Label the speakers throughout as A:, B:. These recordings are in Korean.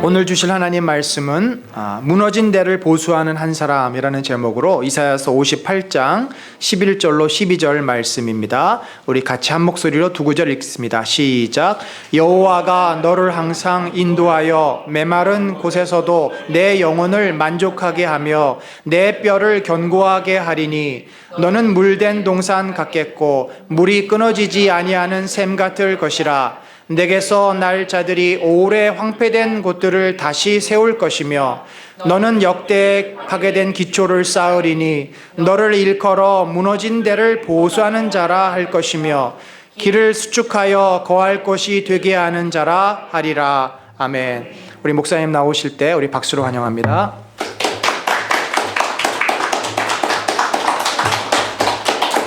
A: 오늘 주실 하나님 말씀은 무너진 데를 보수하는 한 사람이라는 제목으로 이사야서 58장 11절로 12절 말씀입니다. 우리 같이 한 목소리로 두 구절 읽습니다. 시작. 여호와가 너를 항상 인도하여 메마른 곳에서도 내 영혼을 만족하게 하며 내 뼈를 견고하게 하리니 너는 물된 동산 같겠고 물이 끊어지지 아니하는 샘 같을 것이라. 내게서 날 자들이 오래 황폐된 곳들을 다시 세울 것이며 너는 역대에 파괴된 기초를 쌓으리니 너를 일컬어 무너진 데를 보수하는 자라 할 것이며 길을 수축하여 거할 곳이 되게 하는 자라 하리라. 아멘. 우리 목사님 나오실 때 우리 박수로 환영합니다.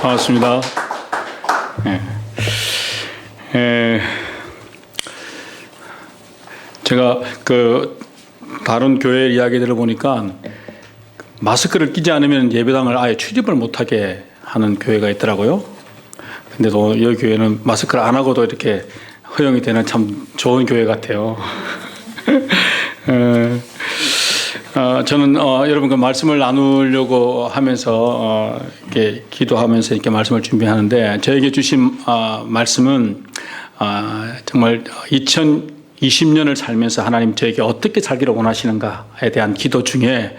B: 반갑습니다. 제가 다른 교회 이야기들을 보니까 마스크를 끼지 않으면 예배당을 아예 출입을 못하게 하는 교회가 있더라고요. 근데도 이 교회는 마스크를 안 하고도 이렇게 허용이 되는 참 좋은 교회 같아요. 저는 여러분과 말씀을 나누려고 하면서 이렇게 기도하면서 이렇게 말씀을 준비하는데 저에게 주신 말씀은 정말 2020년을 살면서 하나님 저에게 어떻게 살기를 원하시는가에 대한 기도 중에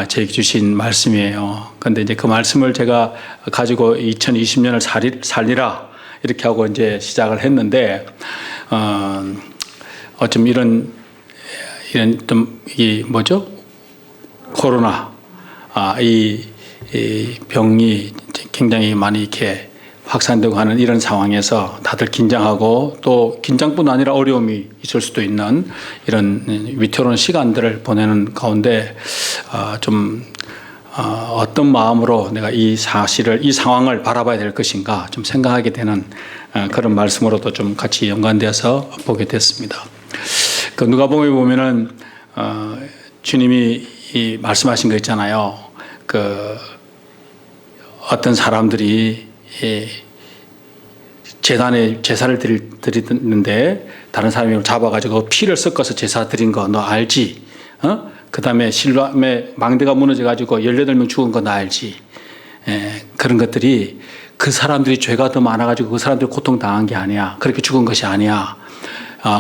B: 저에게 주신 말씀이에요. 그런데 이제 그 말씀을 제가 가지고 2020년을 살리라 이렇게 하고 이제 시작을 했는데 어쩜 이런 좀 이 뭐죠? 코로나 이 병이 굉장히 많이 이렇게 확산되고 하는 이런 상황에서 다들 긴장하고 또 긴장뿐 아니라 어려움이 있을 수도 있는 이런 위태로운 시간들을 보내는 가운데 어떤 마음으로 내가 이 상황을 바라봐야 될 것인가 좀 생각하게 되는 그런 말씀으로도 좀 같이 연관되어서 보게 됐습니다. 그 누가복음에 보면은 주님이 이 말씀하신 거 있잖아요. 어떤 사람들이 제단에 제사를 드리는데 다른 사람이 잡아가지고 피를 섞어서 제사 드린 거 너 알지? 그 다음에 실로암에 망대가 무너져가지고 18명 죽은 거 너 알지? 그런 것들이 그 사람들이 죄가 더 많아가지고 그 사람들이 고통당한 게 아니야. 그렇게 죽은 것이 아니야.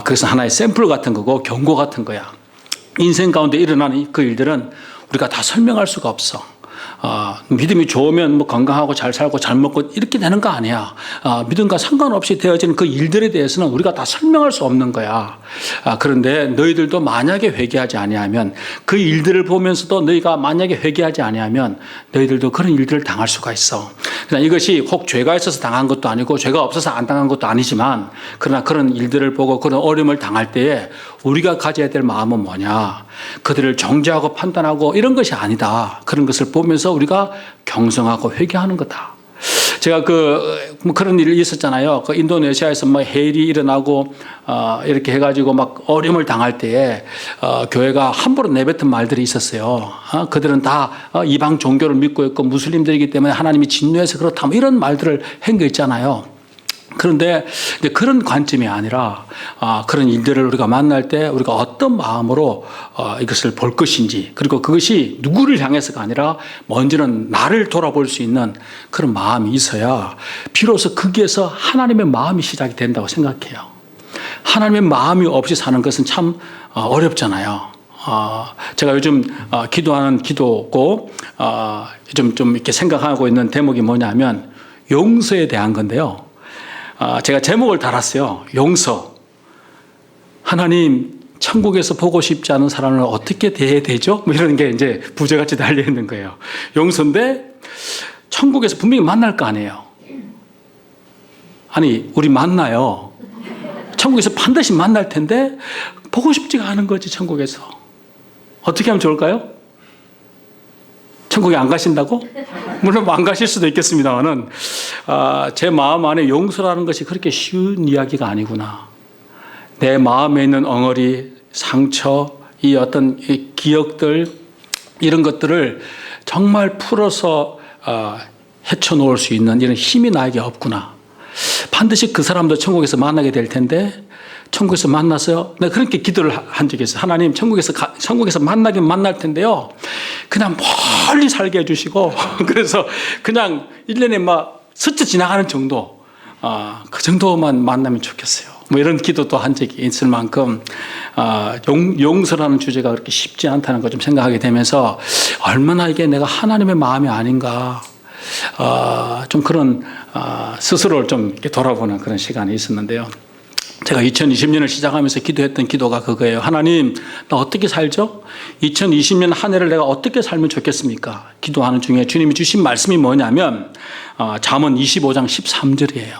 B: 그것은 하나의 샘플 같은 거고 경고 같은 거야. 인생 가운데 일어나는 그 일들은 우리가 다 설명할 수가 없어. 믿음이 좋으면 뭐 건강하고 잘 살고 잘 먹고 이렇게 되는 거 아니야. 믿음과 상관없이 되어지는 그 일들에 대해서는 우리가 다 설명할 수 없는 거야. 그런데 너희들도 만약에 회개하지 아니하면 그 일들을 보면서도 너희가 만약에 회개하지 아니하면 너희들도 그런 일들을 당할 수가 있어. 그러나 이것이 혹 죄가 있어서 당한 것도 아니고 죄가 없어서 안 당한 것도 아니지만 그러나 그런 일들을 보고 그런 어려움을 당할 때에 우리가 가져야 될 마음은 뭐냐. 그들을 정죄하고 판단하고 이런 것이 아니다. 그런 것을 보면서 우리가 경성하고 회개하는 거다. 제가 그런 일이 있었잖아요. 인도네시아에서 해일이 일어나고 이렇게 해가지고 막 어려움을 당할 때에 교회가 함부로 내뱉은 말들이 있었어요. 그들은 다 이방 종교를 믿고 있고 무슬림들이기 때문에 하나님이 진노해서 그렇다. 뭐 이런 말들을 한 거 있잖아요. 그런데 그런 관점이 아니라 그런 일들을 우리가 만날 때 우리가 어떤 마음으로 이것을 볼 것인지 그리고 그것이 누구를 향해서가 아니라 먼저는 나를 돌아볼 수 있는 그런 마음이 있어야 비로소 거기에서 하나님의 마음이 시작이 된다고 생각해요. 하나님의 마음이 없이 사는 것은 참 어렵잖아요. 제가 요즘 기도하는 기도고 좀 이렇게 생각하고 있는 대목이 뭐냐면 용서에 대한 건데요. 제가 제목을 달았어요. 용서. 하나님, 천국에서 보고 싶지 않은 사람을 어떻게 대해야 되죠? 뭐 이런 게 이제 부제같이 달려있는 거예요. 용서인데, 천국에서 분명히 만날 거 아니에요. 아니, 우리 만나요. 천국에서 반드시 만날 텐데, 보고 싶지가 않은 거지, 천국에서. 어떻게 하면 좋을까요? 천국에 안 가신다고? 물론 안 가실 수도 있겠습니다만은 제 마음 안에 용서라는 것이 그렇게 쉬운 이야기가 아니구나. 내 마음에 있는 엉어리, 상처, 이 어떤 기억들 이런 것들을 정말 풀어서 헤쳐놓을 수 있는 이런 힘이 나에게 없구나. 반드시 그 사람도 천국에서 만나게 될 텐데 천국에서 만났어요? 내가 그렇게 기도를 한 적이 있어요. 하나님, 천국에서 만나긴 만날 텐데요. 그냥 멀리 살게 해주시고, 그래서 그냥 1년에 막 스쳐 지나가는 정도, 그 정도만 만나면 좋겠어요. 뭐 이런 기도도 한 적이 있을 만큼, 용서라는 주제가 그렇게 쉽지 않다는 걸 좀 생각하게 되면서, 얼마나 이게 내가 하나님의 마음이 아닌가, 좀 그런, 스스로를 좀 이렇게 돌아보는 그런 시간이 있었는데요. 제가 2020년을 시작하면서 기도했던 기도가 그거예요. 하나님, 나 어떻게 살죠? 2020년 한 해를 내가 어떻게 살면 좋겠습니까? 기도하는 중에 주님이 주신 말씀이 뭐냐면 잠언 25장 13절이에요.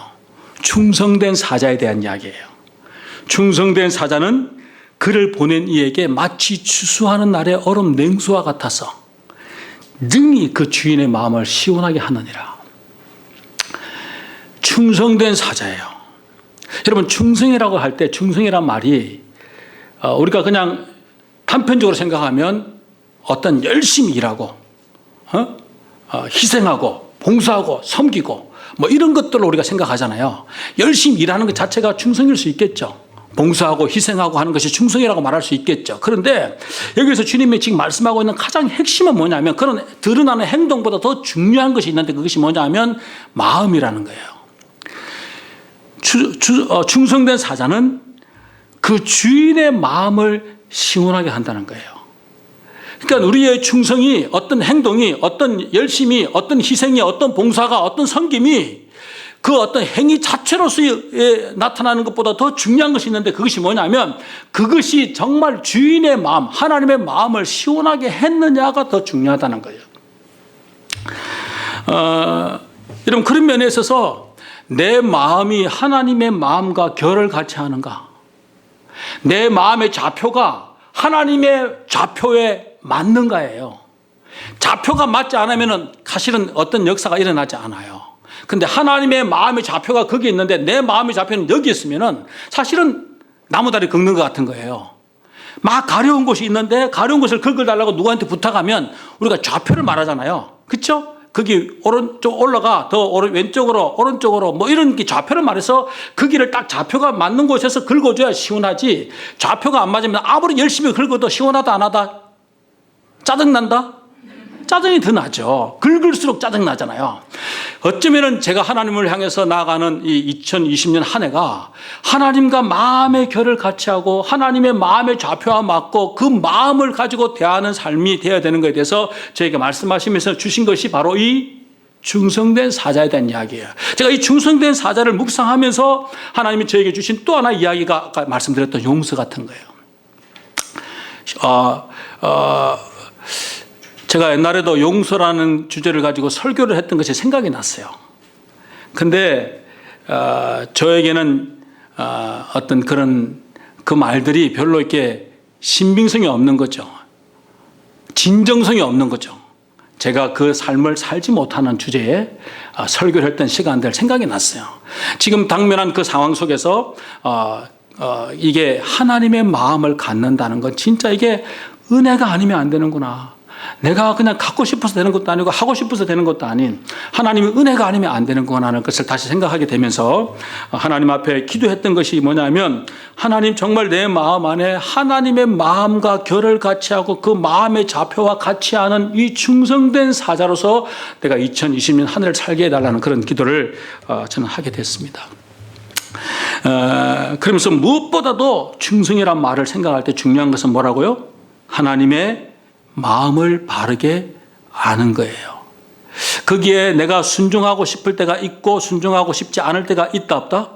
B: 충성된 사자에 대한 이야기예요. 충성된 사자는 그를 보낸 이에게 마치 추수하는 날의 얼음 냉수와 같아서 능히 그 주인의 마음을 시원하게 하느니라. 충성된 사자예요. 여러분, 충성이라고 할 때 충성이란 말이 우리가 그냥 단편적으로 생각하면 어떤 열심히 일하고 희생하고 봉사하고 섬기고 뭐 이런 것들로 우리가 생각하잖아요. 열심히 일하는 것 자체가 충성일 수 있겠죠. 봉사하고 희생하고 하는 것이 충성이라고 말할 수 있겠죠. 그런데 여기서 주님이 지금 말씀하고 있는 가장 핵심은 뭐냐면 그런 드러나는 행동보다 더 중요한 것이 있는데 그것이 뭐냐면 마음이라는 거예요. 충성된 사자는 그 주인의 마음을 시원하게 한다는 거예요. 그러니까 우리의 충성이 어떤 행동이 어떤 열심이 어떤 희생이 어떤 봉사가 어떤 섬김이 그 어떤 행위 자체로서 나타나는 것보다 더 중요한 것이 있는데 그것이 뭐냐면 그것이 정말 주인의 마음 하나님의 마음을 시원하게 했느냐가 더 중요하다는 거예요. 여러분 그런 면에 있어서 내 마음이 하나님의 마음과 결을 같이 하는가? 내 마음의 좌표가 하나님의 좌표에 맞는가예요. 좌표가 맞지 않으면 사실은 어떤 역사가 일어나지 않아요. 근데 하나님의 마음의 좌표가 거기 있는데 내 마음의 좌표는 여기 있으면 사실은 나무다리 긁는 것 같은 거예요. 막 가려운 곳이 있는데 가려운 곳을 긁어달라고 누구한테 부탁하면 우리가 좌표를 말하잖아요. 그렇죠? 거기 오른쪽 올라가 더 왼쪽으로 오른쪽으로 뭐 이런 게 좌표를 말해서 그 길을 딱 좌표가 맞는 곳에서 긁어줘야 시원하지. 좌표가 안 맞으면 아무리 열심히 긁어도 시원하다 안 하다 짜증난다? 짜증이 더 나죠. 긁을수록 짜증나잖아요. 어쩌면은 제가 하나님을 향해서 나아가는 이 2020년 한 해가 하나님과 마음의 결을 같이 하고 하나님의 마음의 좌표와 맞고 그 마음을 가지고 대하는 삶이 되어야 되는 것에 대해서 저에게 말씀하시면서 주신 것이 바로 이 충성된 사자에 대한 이야기예요. 제가 이 충성된 사자를 묵상하면서 하나님이 저에게 주신 또 하나의 이야기가 아까 말씀드렸던 용서 같은 거예요. 제가 옛날에도 용서라는 주제를 가지고 설교를 했던 것이 생각이 났어요. 근데 저에게는 어떤 그런 그 말들이 별로 이렇게 신빙성이 없는 거죠. 진정성이 없는 거죠. 제가 그 삶을 살지 못하는 주제에 설교를 했던 시간들 생각이 났어요. 지금 당면한 그 상황 속에서 이게 하나님의 마음을 갖는다는 건 진짜 이게 은혜가 아니면 안 되는구나. 내가 그냥 갖고 싶어서 되는 것도 아니고 하고 싶어서 되는 것도 아닌 하나님의 은혜가 아니면 안 되는구나라는 것을 다시 생각하게 되면서 하나님 앞에 기도했던 것이 뭐냐면 하나님 정말 내 마음 안에 하나님의 마음과 결을 같이 하고 그 마음의 좌표와 같이 하는 이 충성된 사자로서 내가 2020년 한 해를 살게 해달라는 그런 기도를 저는 하게 됐습니다. 그러면서 무엇보다도 충성이란 말을 생각할 때 중요한 것은 뭐라고요? 하나님의 마음을 바르게 아는 거예요. 거기에 내가 순종하고 싶을 때가 있고 순종하고 싶지 않을 때가 있다 없다?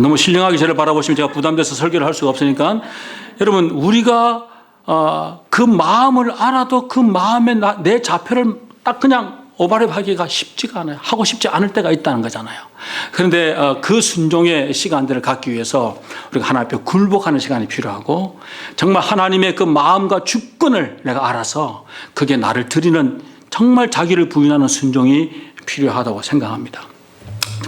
B: 너무 신령하게 저를 바라보시면 제가 부담돼서 설교를 할 수가 없으니까 여러분 우리가 그 마음을 알아도 그 마음에 내 좌표를 딱 그냥 오버랩하기가 쉽지가 않아요. 하고 싶지 않을 때가 있다는 거잖아요. 그런데 그 순종의 시간들을 갖기 위해서 우리가 하나님 앞에 굴복하는 시간이 필요하고 정말 하나님의 그 마음과 주권을 내가 알아서 그게 나를 드리는 정말 자기를 부인하는 순종이 필요하다고 생각합니다.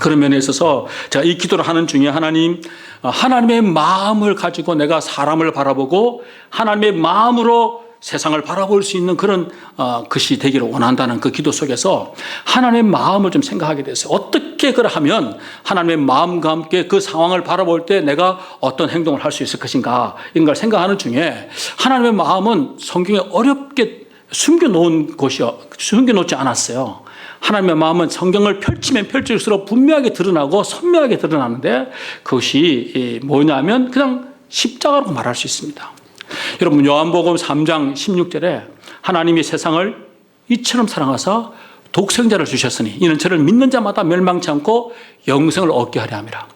B: 그런 면에 있어서 제가 이 기도를 하는 중에 하나님의 마음을 가지고 내가 사람을 바라보고 하나님의 마음으로 세상을 바라볼 수 있는 그런 것이 되기를 원한다는 그 기도 속에서 하나님의 마음을 좀 생각하게 됐어요. 어떻게 그러하면 하나님의 마음과 함께 그 상황을 바라볼 때 내가 어떤 행동을 할 수 있을 것인가 이런 걸 생각하는 중에 하나님의 마음은 성경에 어렵게 숨겨놓지 않았어요. 하나님의 마음은 성경을 펼치면 펼칠수록 분명하게 드러나고 선명하게 드러나는데 그것이 뭐냐면 그냥 십자가로 말할 수 있습니다. 여러분 요한복음 3장 16절에 하나님이 세상을 이처럼 사랑하사 독생자를 주셨으니 이는 저를 믿는 자마다 멸망치 않고 영생을 얻게 하려 함이라.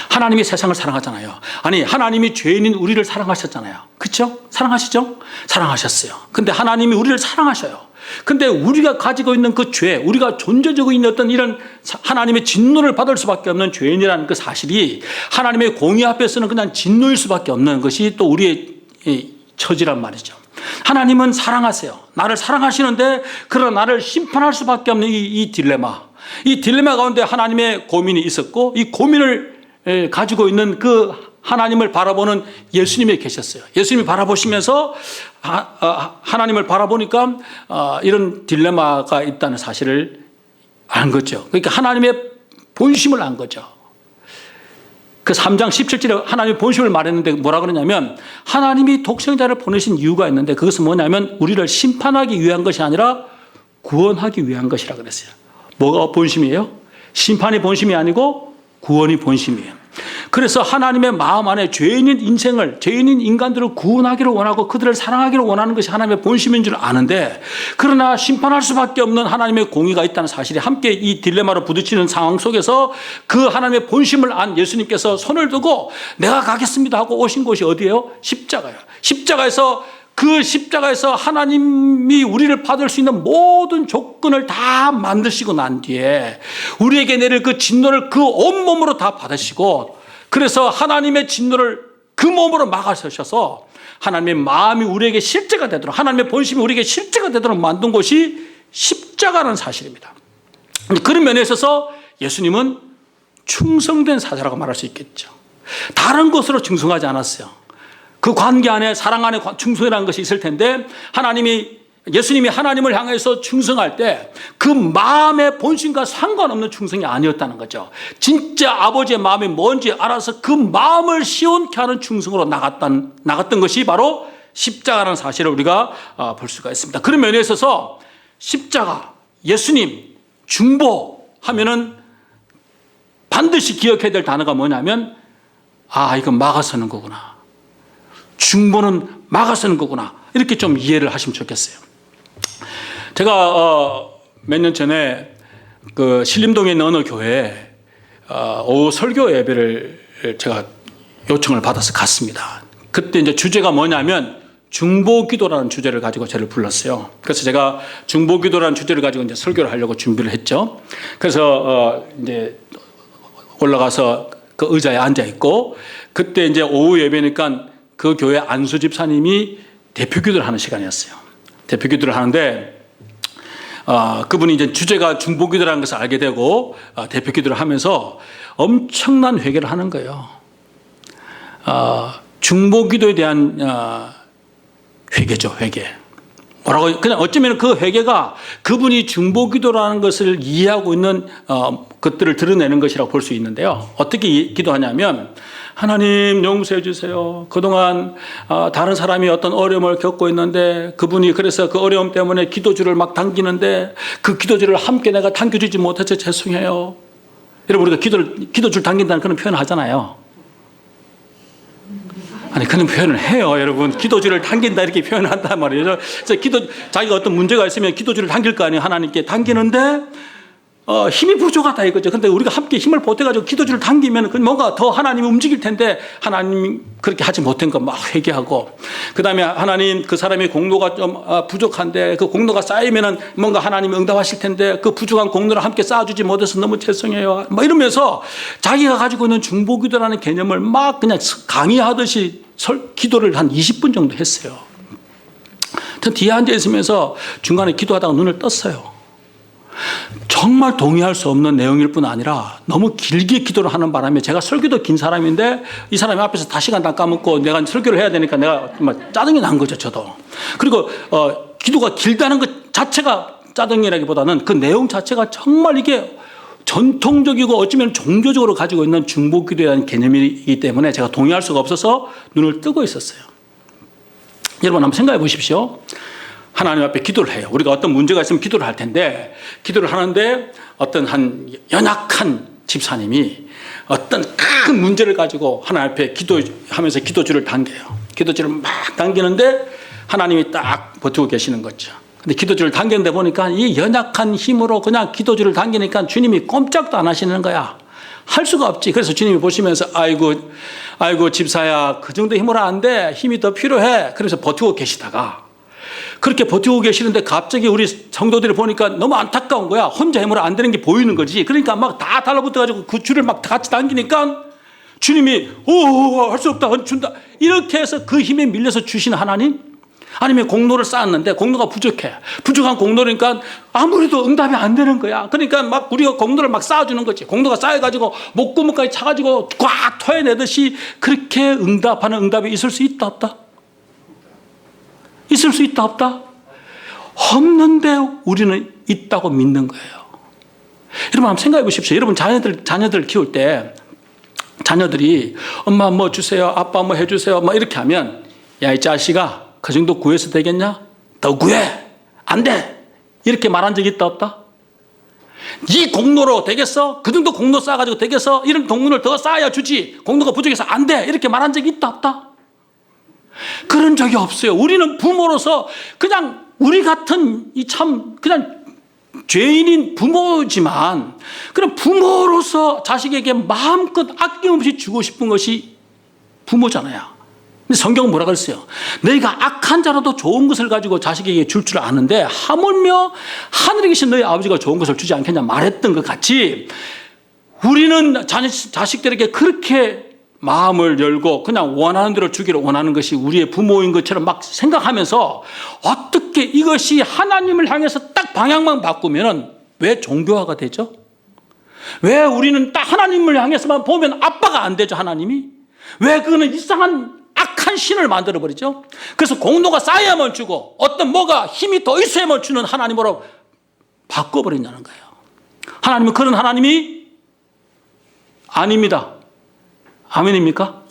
B: 하나님이 세상을 사랑하잖아요. 아니 하나님이 죄인인 우리를 사랑하셨잖아요. 그렇죠? 사랑하시죠? 사랑하셨어요. 근데 하나님이 우리를 사랑하셔요. 근데 우리가 가지고 있는 그 죄, 우리가 존재적으로 있는 어떤 이런 하나님의 진노를 받을 수밖에 없는 죄인이라는 그 사실이 하나님의 공의 앞에서는 그냥 진노일 수밖에 없는 것이 또 우리의 처지란 말이죠. 하나님은 사랑하세요. 나를 사랑하시는데 그러나 나를 심판할 수밖에 없는 이 딜레마. 이 딜레마 가운데 하나님의 고민이 있었고 이 고민을 가지고 있는 그 하나님을 바라보는 예수님이 계셨어요. 예수님이 바라보시면서 하나님을 바라보니까 이런 딜레마가 있다는 사실을 안 거죠. 그러니까 하나님의 본심을 안 거죠. 그 3장 17절에 하나님의 본심을 말했는데 뭐라 그러냐면 하나님이 독생자를 보내신 이유가 있는데 그것은 뭐냐면 우리를 심판하기 위한 것이 아니라 구원하기 위한 것이라 그랬어요. 뭐가 본심이에요? 심판이 본심이 아니고 구원이 본심이에요. 그래서 하나님의 마음 안에 죄인인 인간들을 구원하기를 원하고 그들을 사랑하기를 원하는 것이 하나님의 본심인 줄 아는데 그러나 심판할 수밖에 없는 하나님의 공의가 있다는 사실이 함께 이 딜레마로 부딪히는 상황 속에서 그 하나님의 본심을 안 예수님께서 손을 두고 내가 가겠습니다 하고 오신 곳이 어디예요? 십자가예요. 그 십자가에서 하나님이 우리를 받을 수 있는 모든 조건을 다 만드시고 난 뒤에 우리에게 내릴 그 진노를 그 온몸으로 다 받으시고 그래서 하나님의 진노를 그 몸으로 막아서셔서 하나님의 마음이 우리에게 실제가 되도록 하나님의 본심이 우리에게 실제가 되도록 만든 것이 십자가라는 사실입니다. 그런 면에 있어서 예수님은 충성된 사자라고 말할 수 있겠죠. 다른 것으로 충성하지 않았어요. 그 관계 안에 사랑 안에 충성이라는 것이 있을 텐데 예수님이 하나님을 향해서 충성할 때 그 마음의 본심과 상관없는 충성이 아니었다는 거죠. 진짜 아버지의 마음이 뭔지 알아서 그 마음을 시원케 하는 충성으로 나갔던 것이 바로 십자가라는 사실을 우리가 볼 수가 있습니다. 그런 면에 있어서 십자가, 예수님, 중보 하면은 반드시 기억해야 될 단어가 뭐냐면 이건 막아서는 거구나. 중보는 막아서는 거구나. 이렇게 좀 이해를 하시면 좋겠어요. 제가 몇 년 전에 그 신림동에 있는 어느 교회에 오후 설교 예배를 제가 요청을 받아서 갔습니다. 그때 이제 주제가 뭐냐면 중보기도라는 주제를 가지고 저를 불렀어요. 그래서 제가 중보기도라는 주제를 가지고 이제 설교를 하려고 준비를 했죠. 그래서 이제 올라가서 그 의자에 앉아 있고 그때 이제 오후 예배니까 그 교회 안수 집사님이 대표 기도를 하는 시간이었어요. 대표 기도를 하는데 그분이 이제 주제가 중보 기도라는 것을 알게 되고 대표 기도를 하면서 엄청난 회개를 하는 거예요. 중보 기도에 대한 회개죠, 회개. 뭐라고 그냥 어쩌면 그 회개가 그분이 중보 기도라는 것을 이해하고 있는 것들을 드러내는 것이라고 볼 수 있는데요. 어떻게 기도하냐면 하나님 용서해 주세요. 그동안 다른 사람이 어떤 어려움을 겪고 있는데 그분이 그래서 그 어려움 때문에 기도줄을 막 당기는데 그 기도줄을 함께 내가 당겨주지 못해서 죄송해요. 여러분 우리가 기도줄 당긴다는 그런 표현을 하잖아요. 아니 그런 표현을 해요. 여러분 기도줄을 당긴다 이렇게 표현을 한단 말이에요. 그래서 자기가 어떤 문제가 있으면 기도줄을 당길 거 아니에요. 하나님께 당기는데 힘이 부족하다 이거죠. 근데 우리가 함께 힘을 보태가지고 기도줄을 당기면 뭔가 더 하나님이 움직일 텐데 하나님 그렇게 하지 못한 거 막 회개하고 그 다음에 하나님 그 사람의 공로가 좀 부족한데 그 공로가 쌓이면은 뭔가 하나님이 응답하실 텐데 그 부족한 공로를 함께 쌓아주지 못해서 너무 죄송해요. 막 이러면서 자기가 가지고 있는 중보기도라는 개념을 막 그냥 강의하듯이 기도를 한 20분 정도 했어요. 전 뒤에 앉아 있으면서 중간에 기도하다가 눈을 떴어요. 정말 동의할 수 없는 내용일 뿐 아니라 너무 길게 기도를 하는 바람에 제가 설교도 긴 사람인데 이 사람이 앞에서 다 시간 다 까먹고 내가 설교를 해야 되니까 내가 정말 짜증이 난 거죠, 저도. 그리고 기도가 길다는 것 자체가 짜증이라기보다는 그 내용 자체가 정말 이게 전통적이고 어쩌면 종교적으로 가지고 있는 중보기도에 대한 개념이기 때문에 제가 동의할 수가 없어서 눈을 뜨고 있었어요. 여러분 한번 생각해 보십시오. 하나님 앞에 기도를 해요. 우리가 어떤 문제가 있으면 기도를 할 텐데 기도를 하는데 어떤 한 연약한 집사님이 어떤 큰 문제를 가지고 하나님 앞에 기도하면서 기도줄을 당겨요. 기도줄을 막 당기는데 하나님이 딱 버티고 계시는 거죠. 근데 기도줄을 당겼는데 보니까 이 연약한 힘으로 그냥 기도줄을 당기니까 주님이 꼼짝도 안 하시는 거야. 할 수가 없지. 그래서 주님이 보시면서 아이고 집사야 그 정도 힘으로 안 돼. 힘이 더 필요해. 그래서 버티고 계시다가 그렇게 버티고 계시는데 갑자기 우리 성도들이 보니까 너무 안타까운 거야. 혼자 힘으로 안 되는 게 보이는 거지. 그러니까 막 다 달라붙어가지고 그 줄을 막 같이 당기니까 주님이 할 수 없다. 준다. 이렇게 해서 그 힘에 밀려서 주신 하나님? 아니면 공로를 쌓았는데 공로가 부족해. 부족한 공로니까 아무래도 응답이 안 되는 거야. 그러니까 막 우리가 공로를 막 쌓아주는 거지. 공로가 쌓여가지고 목구멍까지 차가지고 꽉 토해내듯이 그렇게 응답하는 응답이 있을 수 있다 없다? 있을 수 있다 없다? 없는데 우리는 있다고 믿는 거예요. 여러분 한번 생각해 보십시오. 여러분 자녀들 키울 때 자녀들이 엄마 뭐 주세요, 아빠 뭐 해주세요, 뭐 이렇게 하면 야 이 자식아 그 정도 구해서 되겠냐? 더 구해. 안 돼. 이렇게 말한 적이 있다 없다? 네 공로로 되겠어? 그 정도 공로 쌓아가지고 되겠어? 이런 공로를 더 쌓아야 주지. 공로가 부족해서 안 돼. 이렇게 말한 적이 있다 없다? 그런 적이 없어요. 우리는 부모로서 그냥 우리 같은 이 참 그냥 죄인인 부모지만 그런 부모로서 자식에게 마음껏 아낌없이 주고 싶은 것이 부모잖아요. 근데 성경은 뭐라 그랬어요? 너희가 악한 자라도 좋은 것을 가지고 자식에게 줄 줄 아는데 하물며 하늘에 계신 너희 아버지가 좋은 것을 주지 않겠냐 말했던 것 같이 우리는 자식들에게 그렇게 마음을 열고 그냥 원하는 대로 주기를 원하는 것이 우리의 부모인 것처럼 막 생각하면서 어떻게 이것이 하나님을 향해서 딱 방향만 바꾸면 왜 종교화가 되죠? 왜 우리는 딱 하나님을 향해서만 보면 아빠가 안 되죠, 하나님이? 왜 그거는 이상한 악한 신을 만들어버리죠? 그래서 공로가 쌓여야만 주고 어떤 뭐가 힘이 더 있어야만 주는 하나님으로 바꿔버린다는 거예요. 하나님은 그런 하나님이 아닙니다. 아멘입니까?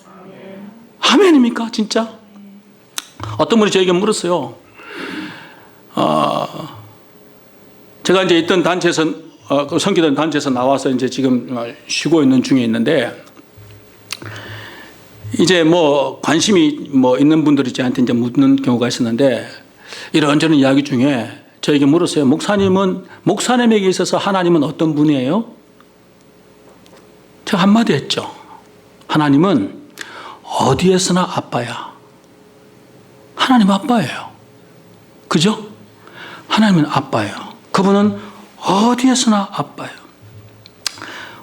B: 아멘입니까? 진짜? 어떤 분이 저에게 물었어요. 제가 이제 있던 단체에서, 섬기던 단체에서 나와서 이제 지금 쉬고 있는 중에 있는데, 이제 뭐 관심이 뭐 있는 분들이 저한테 이제 묻는 경우가 있었는데, 이런저런 이야기 중에 저에게 물었어요. 목사님에게 있어서 하나님은 어떤 분이에요? 제가 한마디 했죠. 하나님은 어디에서나 아빠야. 하나님 아빠예요. 그죠? 하나님은 아빠예요. 그분은 어디에서나 아빠예요.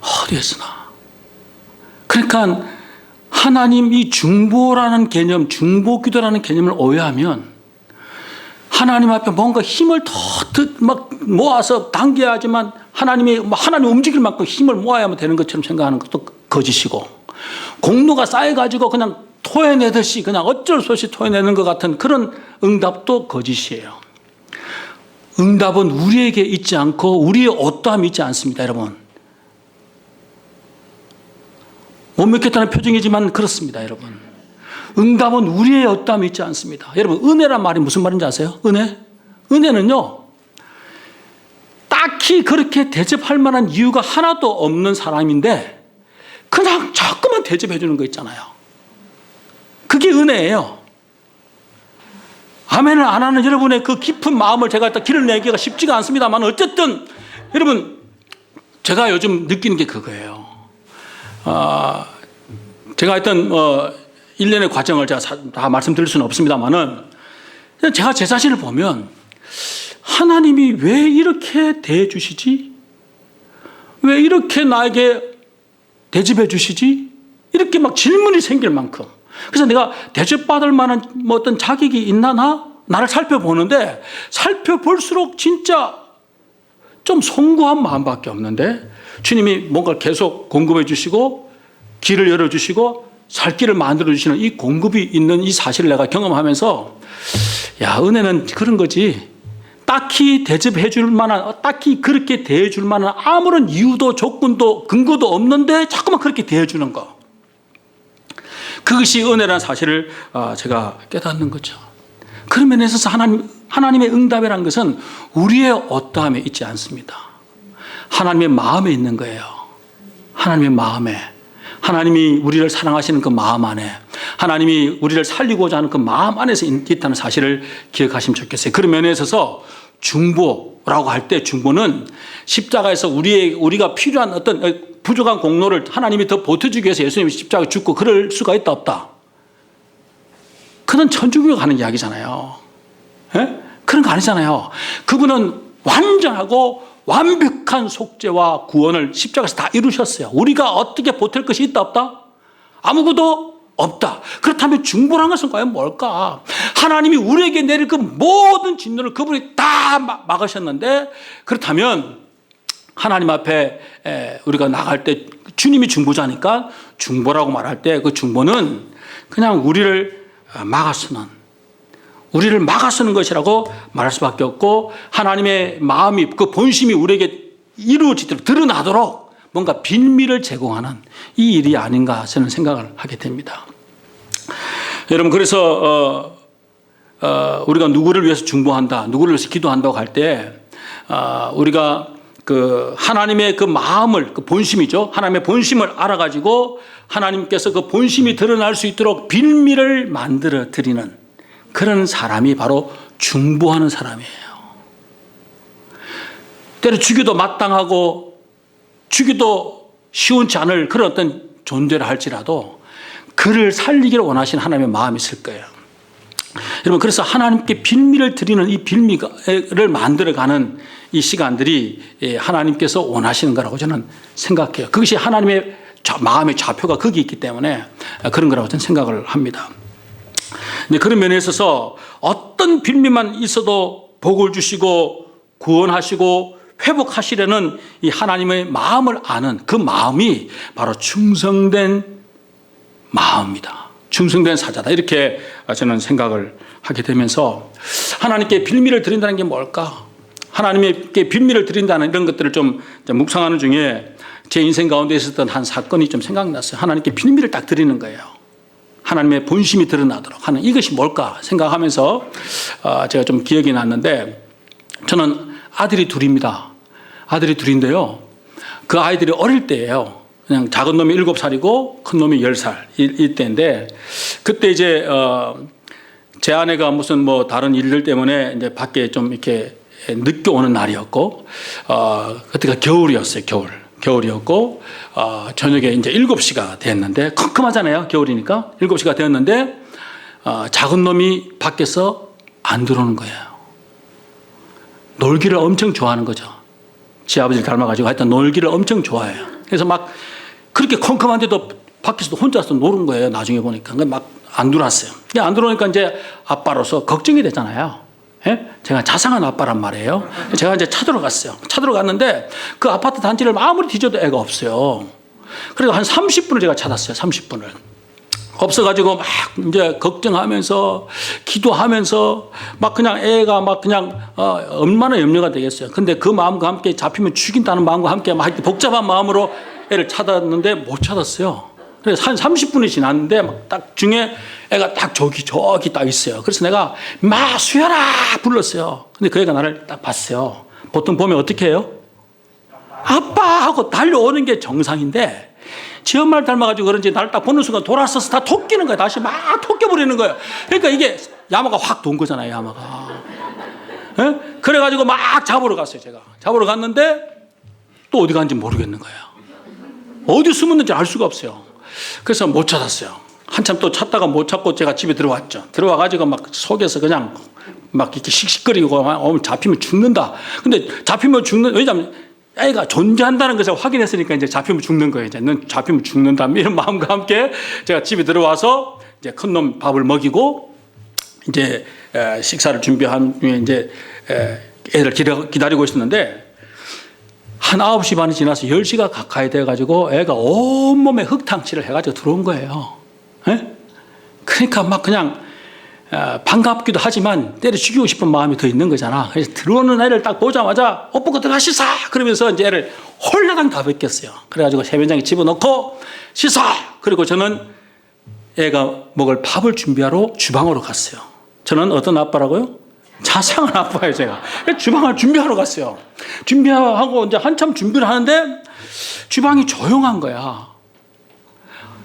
B: 어디에서나. 그러니까 하나님 이 중보라는 개념, 중보기도라는 개념을 오해하면 하나님 앞에 뭔가 힘을 더 막 모아서 당겨야지만 하나님 움직일 만큼 힘을 모아야만 되는 것처럼 생각하는 것도 거짓이고 공로가 쌓여가지고 그냥 토해내듯이 그냥 어쩔 수 없이 토해내는 것 같은 그런 응답도 거짓이에요. 응답은 우리에게 있지 않고 우리의 어떠함이 있지 않습니다, 여러분. 못 믿겠다는 표정이지만 그렇습니다, 여러분. 응답은 우리의 어떠함이 있지 않습니다. 여러분, 은혜란 말이 무슨 말인지 아세요? 은혜? 은혜는요, 딱히 그렇게 대접할 만한 이유가 하나도 없는 사람인데 그냥 자꾸만 대접해 주는 거 있잖아요. 그게 은혜예요. 아멘을 안 하는 여러분의 그 깊은 마음을 제가 일단 길을 내기가 쉽지가 않습니다만 어쨌든 여러분 제가 요즘 느끼는 게 그거예요. 제가 하여튼 일련의 과정을 제가 다 말씀드릴 수는 없습니다만은 제가 제 자신을 보면 하나님이 왜 이렇게 대해주시지? 왜 이렇게 나에게 대접해 주시지? 이렇게 막 질문이 생길 만큼. 그래서 내가 대접받을 만한 뭐 어떤 자격이 있나 나를 살펴보는데 살펴볼수록 진짜 좀 송구한 마음밖에 없는데 주님이 뭔가 계속 공급해 주시고 길을 열어주시고 살 길을 만들어 주시는 이 공급이 있는 이 사실을 내가 경험하면서 야, 은혜는 그런 거지. 딱히 대접해 줄 만한, 딱히 그렇게 대해 줄 만한 아무런 이유도 조건도 근거도 없는데 자꾸만 그렇게 대해 주는 거. 그것이 은혜라는 사실을 제가 깨닫는 거죠. 그런 면에 있어서 하나님의 응답이라는 것은 우리의 어떠함에 있지 않습니다. 하나님의 마음에 있는 거예요. 하나님의 마음에. 하나님이 우리를 사랑하시는 그 마음 안에, 하나님이 우리를 살리고자 하는 그 마음 안에서 있다는 사실을 기억하시면 좋겠어요. 그런 면에 있어서 중보라고 할 때 중보는 십자가에서 우리가 필요한 어떤 부족한 공로를 하나님이 더 보태주기 위해서 예수님이 십자가에 죽고 그럴 수가 있다 없다. 그건 천주교가 하는 이야기잖아요. 예? 그런 거 아니잖아요. 그분은 완전하고 완벽한 속죄와 구원을 십자가에서 다 이루셨어요. 우리가 어떻게 보탤 것이 있다 없다? 아무것도 없다. 그렇다면 중보라는 것은 과연 뭘까? 하나님이 우리에게 내릴 그 모든 진노를 그분이 다 막으셨는데, 그렇다면 하나님 앞에 우리가 나갈 때 주님이 중보자니까 중보라고 말할 때 그 중보는 그냥 우리를 막아서는 것이라고 말할 수밖에 없고, 하나님의 마음이 그 본심이 우리에게 이루어지도록 드러나도록 뭔가 빌미를 제공하는 이 일이 아닌가 저는 생각을 하게 됩니다. 여러분, 그래서 우리가 누구를 위해서 중보한다, 누구를 위해서 기도한다고 할 때 우리가 그 하나님의 그 마음을, 그 본심이죠. 하나님의 본심을 알아가지고 하나님께서 그 본심이 드러날 수 있도록 빌미를 만들어 드리는 그런 사람이 바로 중보하는 사람이에요. 때로 주기도 마땅하고 주기도 시원치 않을 그런 어떤 존재를 할지라도 그를 살리기를 원하시는 하나님의 마음이 있을 거예요. 여러분, 그래서 하나님께 빌미를 드리는 이 빌미를 만들어가는 이 시간들이 하나님께서 원하시는 거라고 저는 생각해요. 그것이 하나님의 마음의 좌표가 거기 있기 때문에 그런 거라고 저는 생각을 합니다. 근데 그런 면에 있어서 어떤 빌미만 있어도 복을 주시고 구원하시고 회복하시려는 이 하나님의 마음을 아는 그 마음이 바로 충성된 마음이다. 충성된 사자다. 이렇게 저는 생각을 하게 되면서 하나님께 빌미를 드린다는 게 뭘까? 하나님께 빌미를 드린다는 이런 것들을 좀 묵상하는 중에 제 인생 가운데 있었던 한 사건이 좀 생각났어요. 하나님께 빌미를 딱 드리는 거예요. 하나님의 본심이 드러나도록 하는 이것이 뭘까 생각하면서 제가 좀 기억이 났는데, 저는 아들이 둘입니다. 아들이 둘인데요. 그 아이들이 어릴 때예요. 그냥 작은 놈이 7살이고 큰 놈이 10살 이때인데, 그때 이제 제 아내가 무슨 뭐 다른 일들 때문에 이제 밖에 좀 이렇게 늦게 오는 날이었고, 그때가 겨울이었어요. 겨울이었고, 저녁에 이제 7시가 됐는데, 컴컴하잖아요. 겨울이니까. 7시가 되었는데, 작은 놈이 밖에서 안 들어오는 거예요. 놀기를 엄청 좋아하는 거죠. 지 아버지를 닮아가지고 하여튼 놀기를 엄청 좋아해요. 그래서 막 그렇게 컴컴한데도 밖에서도 혼자서 노는 거예요. 나중에 보니까. 막 안 들어왔어요. 안 들어오니까 이제 아빠로서 걱정이 되잖아요. 예? 제가 자상한 아빠란 말이에요. 제가 이제 찾으러 갔어요. 찾으러 갔는데 그 아파트 단지를 아무리 뒤져도 애가 없어요. 그래서 한 30분을 제가 찾았어요. 30분을. 없어가지고 막 이제 걱정하면서 기도하면서 막 그냥 애가 막 그냥 얼마나 염려가 되겠어요. 근데 그 마음과 함께 잡히면 죽인다는 마음과 함께 막 복잡한 마음으로 애를 찾았는데 못 찾았어요. 그래서 한 30분이 지났는데 막 딱 중에 애가 딱 저기 딱 있어요. 그래서 내가 막 수연아 불렀어요. 근데 그 애가 나를 딱 봤어요. 보통 보면 어떻게 해요? 아빠 하고 달려오는 게 정상인데, 지 엄마를 닮아가지고 그런지 나를 딱 보는 순간 돌아서서 다 토끼는 거야. 다시 막 토끼부리는 거예요. 그러니까 이게 야마가 확 돈 거잖아요. 야마가. 예? 그래가지고 막 잡으러 갔어요. 제가 잡으러 갔는데 또 어디 갔는지 모르겠는 거예요. 어디 숨었는지 알 수가 없어요. 그래서 못 찾았어요. 한참 또 찾다가 못 찾고 제가 집에 들어왔죠. 들어와가지고 막 속에서 그냥 막 이렇게 씩씩거리고 잡히면 죽는다. 근데 잡히면 왜냐면 애가 존재한다는 것을 확인했으니까 이제 잡히면 죽는 거예요. 이제 넌 잡히면 죽는다. 이런 마음과 함께 제가 집에 들어와서 이제 큰 놈 밥을 먹이고 이제 식사를 준비한 후에 이제 애를 기다리고 있었는데, 한 9시 반이 지나서 10시가 가까이 돼가지고 애가 온몸에 흙탕치를 해가지고 들어온 거예요. 예? 그러니까 막 그냥 반갑기도 하지만 때려 죽이고 싶은 마음이 더 있는 거잖아. 그래서 들어오는 애를 딱 보자마자 옷 벗고 들어가 씻어! 그러면서 이제 애를 홀라당 다 벗겼어요. 그래가지고 세면장에 집어넣고 씻어! 그리고 저는 애가 먹을 밥을 준비하러 주방으로 갔어요. 저는 어떤 아빠라고요? 자상한 아빠예요, 제가. 주방을 준비하러 갔어요. 준비하고 이제 한참 준비를 하는데 주방이 조용한 거야.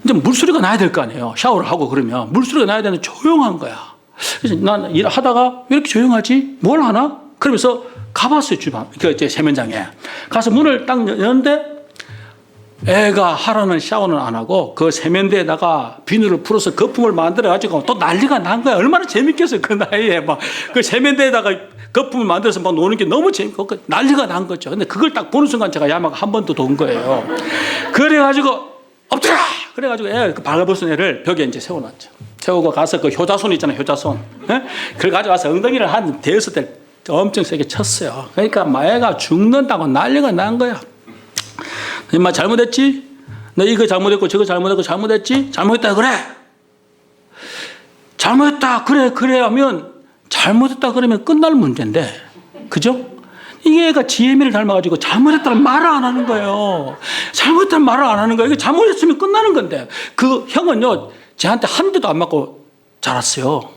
B: 이제 물소리가 나야 될 거 아니에요. 샤워를 하고 그러면 물소리가 나야 되는데 조용한 거야. 그래서 난 일하다가 왜 이렇게 조용하지? 뭘 하나? 그러면서 가봤어요, 주방. 그 세면장에. 가서 문을 딱 여는데 애가 하라는 샤워는 안 하고 그 세면대에다가 비누를 풀어서 거품을 만들어가지고 또 난리가 난 거야. 얼마나 재밌겠어요, 그 나이에. 막 그 세면대에다가 거품을 만들어서 막 노는 게 너무 재밌고 난리가 난 거죠. 근데 그걸 딱 보는 순간 제가 야마가 한 번 더 돈 거예요. 그래가지고 엎드려! 그래가지고 애, 그 발라벗은 애를 벽에 이제 세워놨죠. 세우고 가서 그 효자손 있잖아요, 효자손. 예? 그걸 가져와서 엉덩이를 한 대여섯 대 엄청 세게 쳤어요. 그러니까 애가 죽는다고 난리가 난 거야. 엄마 잘못했지? 너 이거 잘못했고 저거 잘못했고 잘못했지? 잘못했다 그래. 잘못했다 그래 하면 잘못했다 그러면 끝날 문제인데, 그죠? 이게 애가 지혜미를 닮아가지고 잘못했다는 말을 안 하는 거예요. 잘못했다는 말을 안 하는 거예요. 이게 잘못했으면 끝나는 건데, 그 형은요 저한테 한 대도 안 맞고 자랐어요.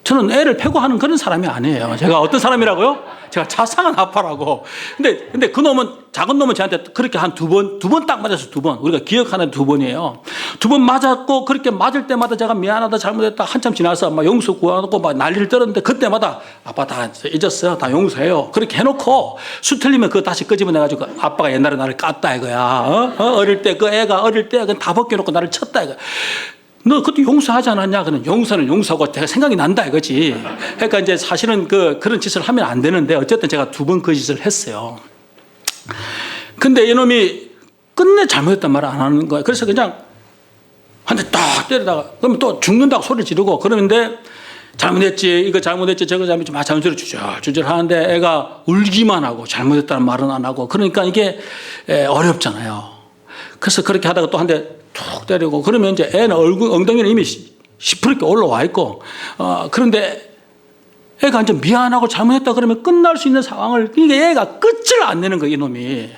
B: 저는 애를 패고하는 그런 사람이 아니에요. 제가 어떤 사람이라고요? 제가 자상한 아빠라고. 근데 그 놈은, 작은 놈은 저한테 그렇게 한 두 번 딱 맞았어요. 두 번. 우리가 기억하는 두 번이에요. 두 번 맞았고, 그렇게 맞을 때마다 제가 미안하다, 잘못했다, 한참 지나서 막 용서 구하고 막 난리를 떨었는데, 그때마다 아빠 다 잊었어요. 다 용서해요. 그렇게 해놓고, 수 틀리면 그거 다시 끄집어내가지고 아빠가 옛날에 나를 깠다 이거야. 어릴 때, 그 애가 어릴 때 다 벗겨놓고 나를 쳤다 이거야. 너 그때 용서하지 않았냐? 그는 용서는 용서고 제가 생각이 난다 이거지. 그러니까 이제 사실은 그런 짓을 하면 안 되는데 어쨌든 제가 두 번 그 짓을 했어요. 근데 이놈이 끝내 잘못했단 말을 안 하는 거야. 그래서 그냥 한 대 딱 때리다가 그러면 또 죽는다고 소리 지르고 그러는데 잘못했지, 이거 잘못했지, 저거 잘못했지, 막 잔소리 주절 하는데 애가 울기만 하고 잘못했다는 말은 안 하고 그러니까 이게 어렵잖아요. 그래서 그렇게 하다가 또 한 대 툭 때리고 그러면 이제 애는 엉덩이는 이미 시퍼렇게 올라와 있고 그런데 애가 이제 미안하고 잘못했다 그러면 끝날 수 있는 상황을 이게 애가 끝을 안 내는 거예요, 이놈이.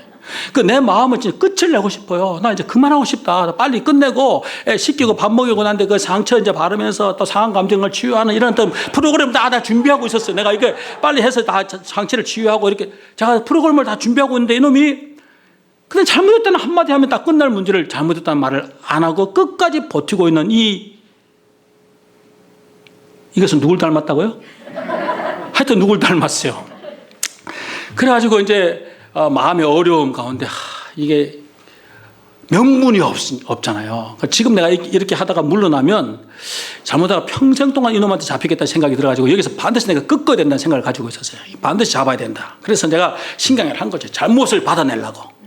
B: 그 내 마음은 진짜 끝을 내고 싶어요. 나 이제 그만하고 싶다. 빨리 끝내고 애 씻기고 밥 먹이고 난데 그 상처 이제 바르면서 또 상한 감정을 치유하는 이런 어떤 프로그램 다 준비하고 있었어요. 내가 이게 빨리 해서 다 상처를 치유하고 이렇게 제가 프로그램을 다 준비하고 있는데 이놈이 근데 잘못했다는 한마디 하면 다 끝날 문제를 잘못했다는 말을 안 하고 끝까지 버티고 있는 이것은 누굴 닮았다고요? 하여튼 누굴 닮았어요. 그래가지고 이제 마음의 어려움 가운데 이게 명분이 없잖아요. 지금 내가 이렇게 하다가 물러나면 잘못하다가 평생 동안 이놈한테 잡히겠다는 생각이 들어가지고 여기서 반드시 내가 끊어야 된다는 생각을 가지고 있었어요. 반드시 잡아야 된다. 그래서 내가 신경을 한 거죠. 잘못을 받아내려고.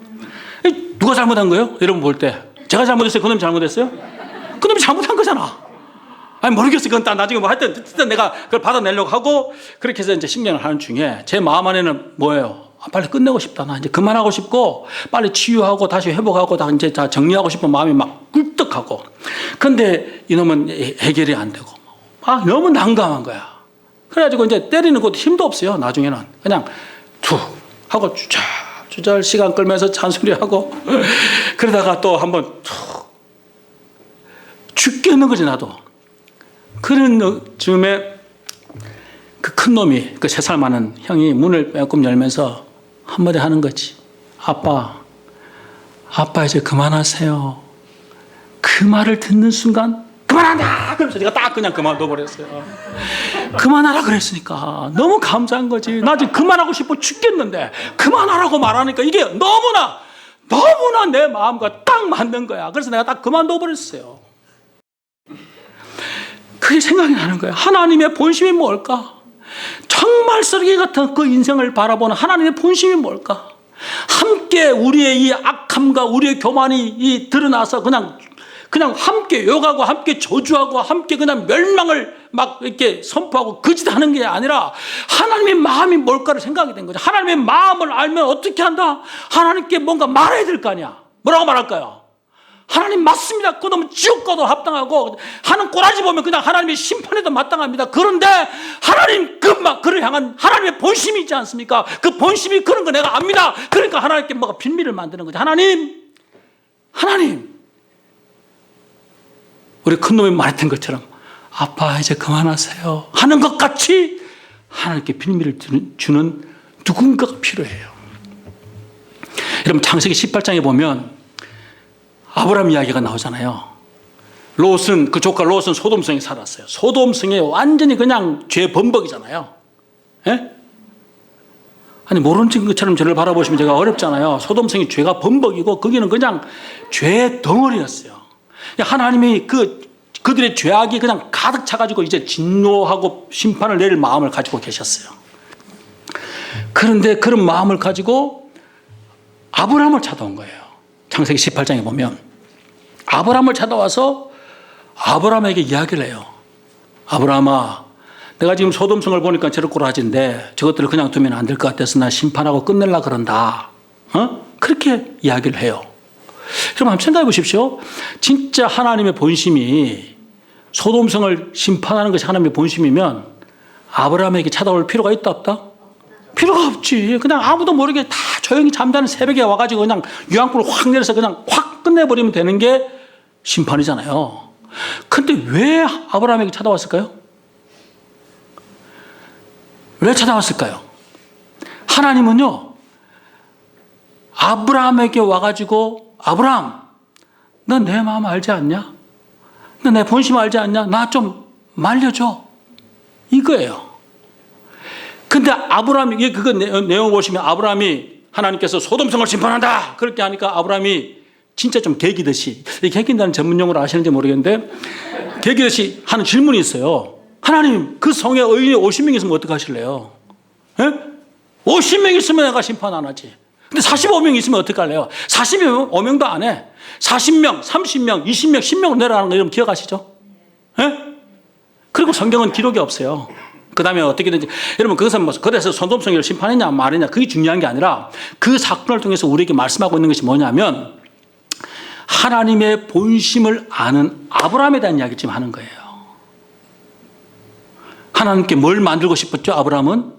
B: 누가 잘못한 거예요? 여러분 볼 때 제가 잘못했어요? 그놈이 잘못했어요? 그놈이 잘못한 거잖아. 아니 모르겠어요. 그건 나중에 뭐 하여튼 내가 그걸 받아내려고 하고 그렇게 해서 이제 신경을 하는 중에 제 마음 안에는 뭐예요? 빨리 끝내고 싶다. 나 이제 그만하고 싶고 빨리 치유하고 다시 회복하고 다 이제 다 정리하고 싶은 마음이 막 꿀떡하고. 근데 이놈은 해결이 안 되고 너무 난감한 거야. 그래가지고 이제 때리는 것도 힘도 없어요. 나중에는 그냥 툭 하고 주절 시간 끌면서 잔소리하고 그러다가 또 한번 툭 죽겠는 거지 나도. 그런 즈음에 그 큰 놈이 그 3살 많은 형이 문을 빼꼼 열면서 한마디 하는 거지. 아빠 이제 그만하세요. 그 말을 듣는 순간 그만한다! 그러면서 제가 딱 그냥 그만둬버렸어요. 그만하라 그랬으니까. 너무 감사한 거지. 나 지금 그만하고 싶어 죽겠는데 그만하라고 말하니까 이게 너무나 내 마음과 딱 맞는 거야. 그래서 내가 딱 그만둬버렸어요. 그게 생각이 나는 거예요. 하나님의 본심이 뭘까? 정말 쓰레기 같은 그 인생을 바라보는 하나님의 본심이 뭘까? 함께 우리의 이 악함과 우리의 교만이 드러나서 그냥 함께 욕하고 함께 저주하고 함께 그냥 멸망을 막 이렇게 선포하고 거짓하는 게 아니라 하나님의 마음이 뭘까를 생각이 된 거죠. 하나님의 마음을 알면 어떻게 한다? 하나님께 뭔가 말해야 될 거 아니야. 뭐라고 말할까요? 하나님 맞습니다. 그놈은 지옥 가도 합당하고 하는 꼬라지 보면 그냥 하나님의 심판에도 마땅합니다. 그런데 하나님 그를 향한 하나님의 본심이 있지 않습니까? 그 본심이 그런 거 내가 압니다. 그러니까 하나님께 뭐가 빌미를 만드는 거죠. 하나님 우리 큰놈이 말했던 것처럼 아빠 이제 그만하세요 하는 것 같이 하나님께 빌미를 주는 누군가가 필요해요. 여러분 창세기 18장에 보면 아브라함 이야기가 나오잖아요. 롯은 그 조카 롯은 소돔성에 살았어요. 소돔성에 완전히 그냥 죄 범벅이잖아요. 예? 아니 모르는 것처럼 저를 바라보시면 제가 어렵잖아요. 소돔성이 죄가 범벅이고 거기는 그냥 죄 덩어리였어요. 하나님이 그들의 죄악이 그냥 가득 차가지고 이제 진노하고 심판을 내릴 마음을 가지고 계셨어요. 그런데 그런 마음을 가지고 아브라함을 찾아온 거예요. 창세기 18장에 보면 아브라함을 찾아와서 아브라함에게 이야기를 해요. 아브라함아, 내가 지금 소돔성을 보니까 저럴 꼬라지인데 저것들을 그냥 두면 안 될 것 같아서 나 심판하고 끝내려고 그런다. 그렇게 이야기를 해요. 그럼 한번 생각해 보십시오. 진짜 하나님의 본심이 소돔성을 심판하는 것이 하나님의 본심이면 아브라함에게 찾아올 필요가 있다 없다? 필요가 없지. 그냥 아무도 모르게 다 조용히 잠자는 새벽에 와가지고 그냥 유황불을 확 내려서 그냥 확 끝내버리면 되는 게 심판이잖아요. 근데 왜 아브라함에게 찾아왔을까요? 왜 찾아왔을까요? 하나님은요, 아브라함에게 와가지고 아브라함, 너 내 마음 알지 않냐? 너 내 본심 알지 않냐? 나 좀 말려줘. 이거예요. 근데 아브라함이, 그거 내용 보시면 아브라함이 하나님께서 소돔성을 심판한다. 그렇게 하니까 아브라함이 진짜 좀 개기듯이, 개긴다는 전문용어로 아시는지 모르겠는데, 개기듯이 하는 질문이 있어요. 하나님, 그 성에 의인이 50명 있으면 어떡하실래요? 예? 50명 있으면 내가 심판 안 하지. 근데 45명 있으면 어떡할래요? 45명도 안 해. 40명, 30명, 20명, 10명으로 내려가는 거 여러분 기억하시죠? 예? 그리고 성경은 기록이 없어요. 그 다음에 어떻게든지, 여러분 그것은 뭐, 그래서 소돔성을 심판했냐 말했냐 그게 중요한 게 아니라 그 사건을 통해서 우리에게 말씀하고 있는 것이 뭐냐면 하나님의 본심을 아는 아브라함에 대한 이야기를 지금 하는 거예요. 하나님께 뭘 만들고 싶었죠? 아브라함은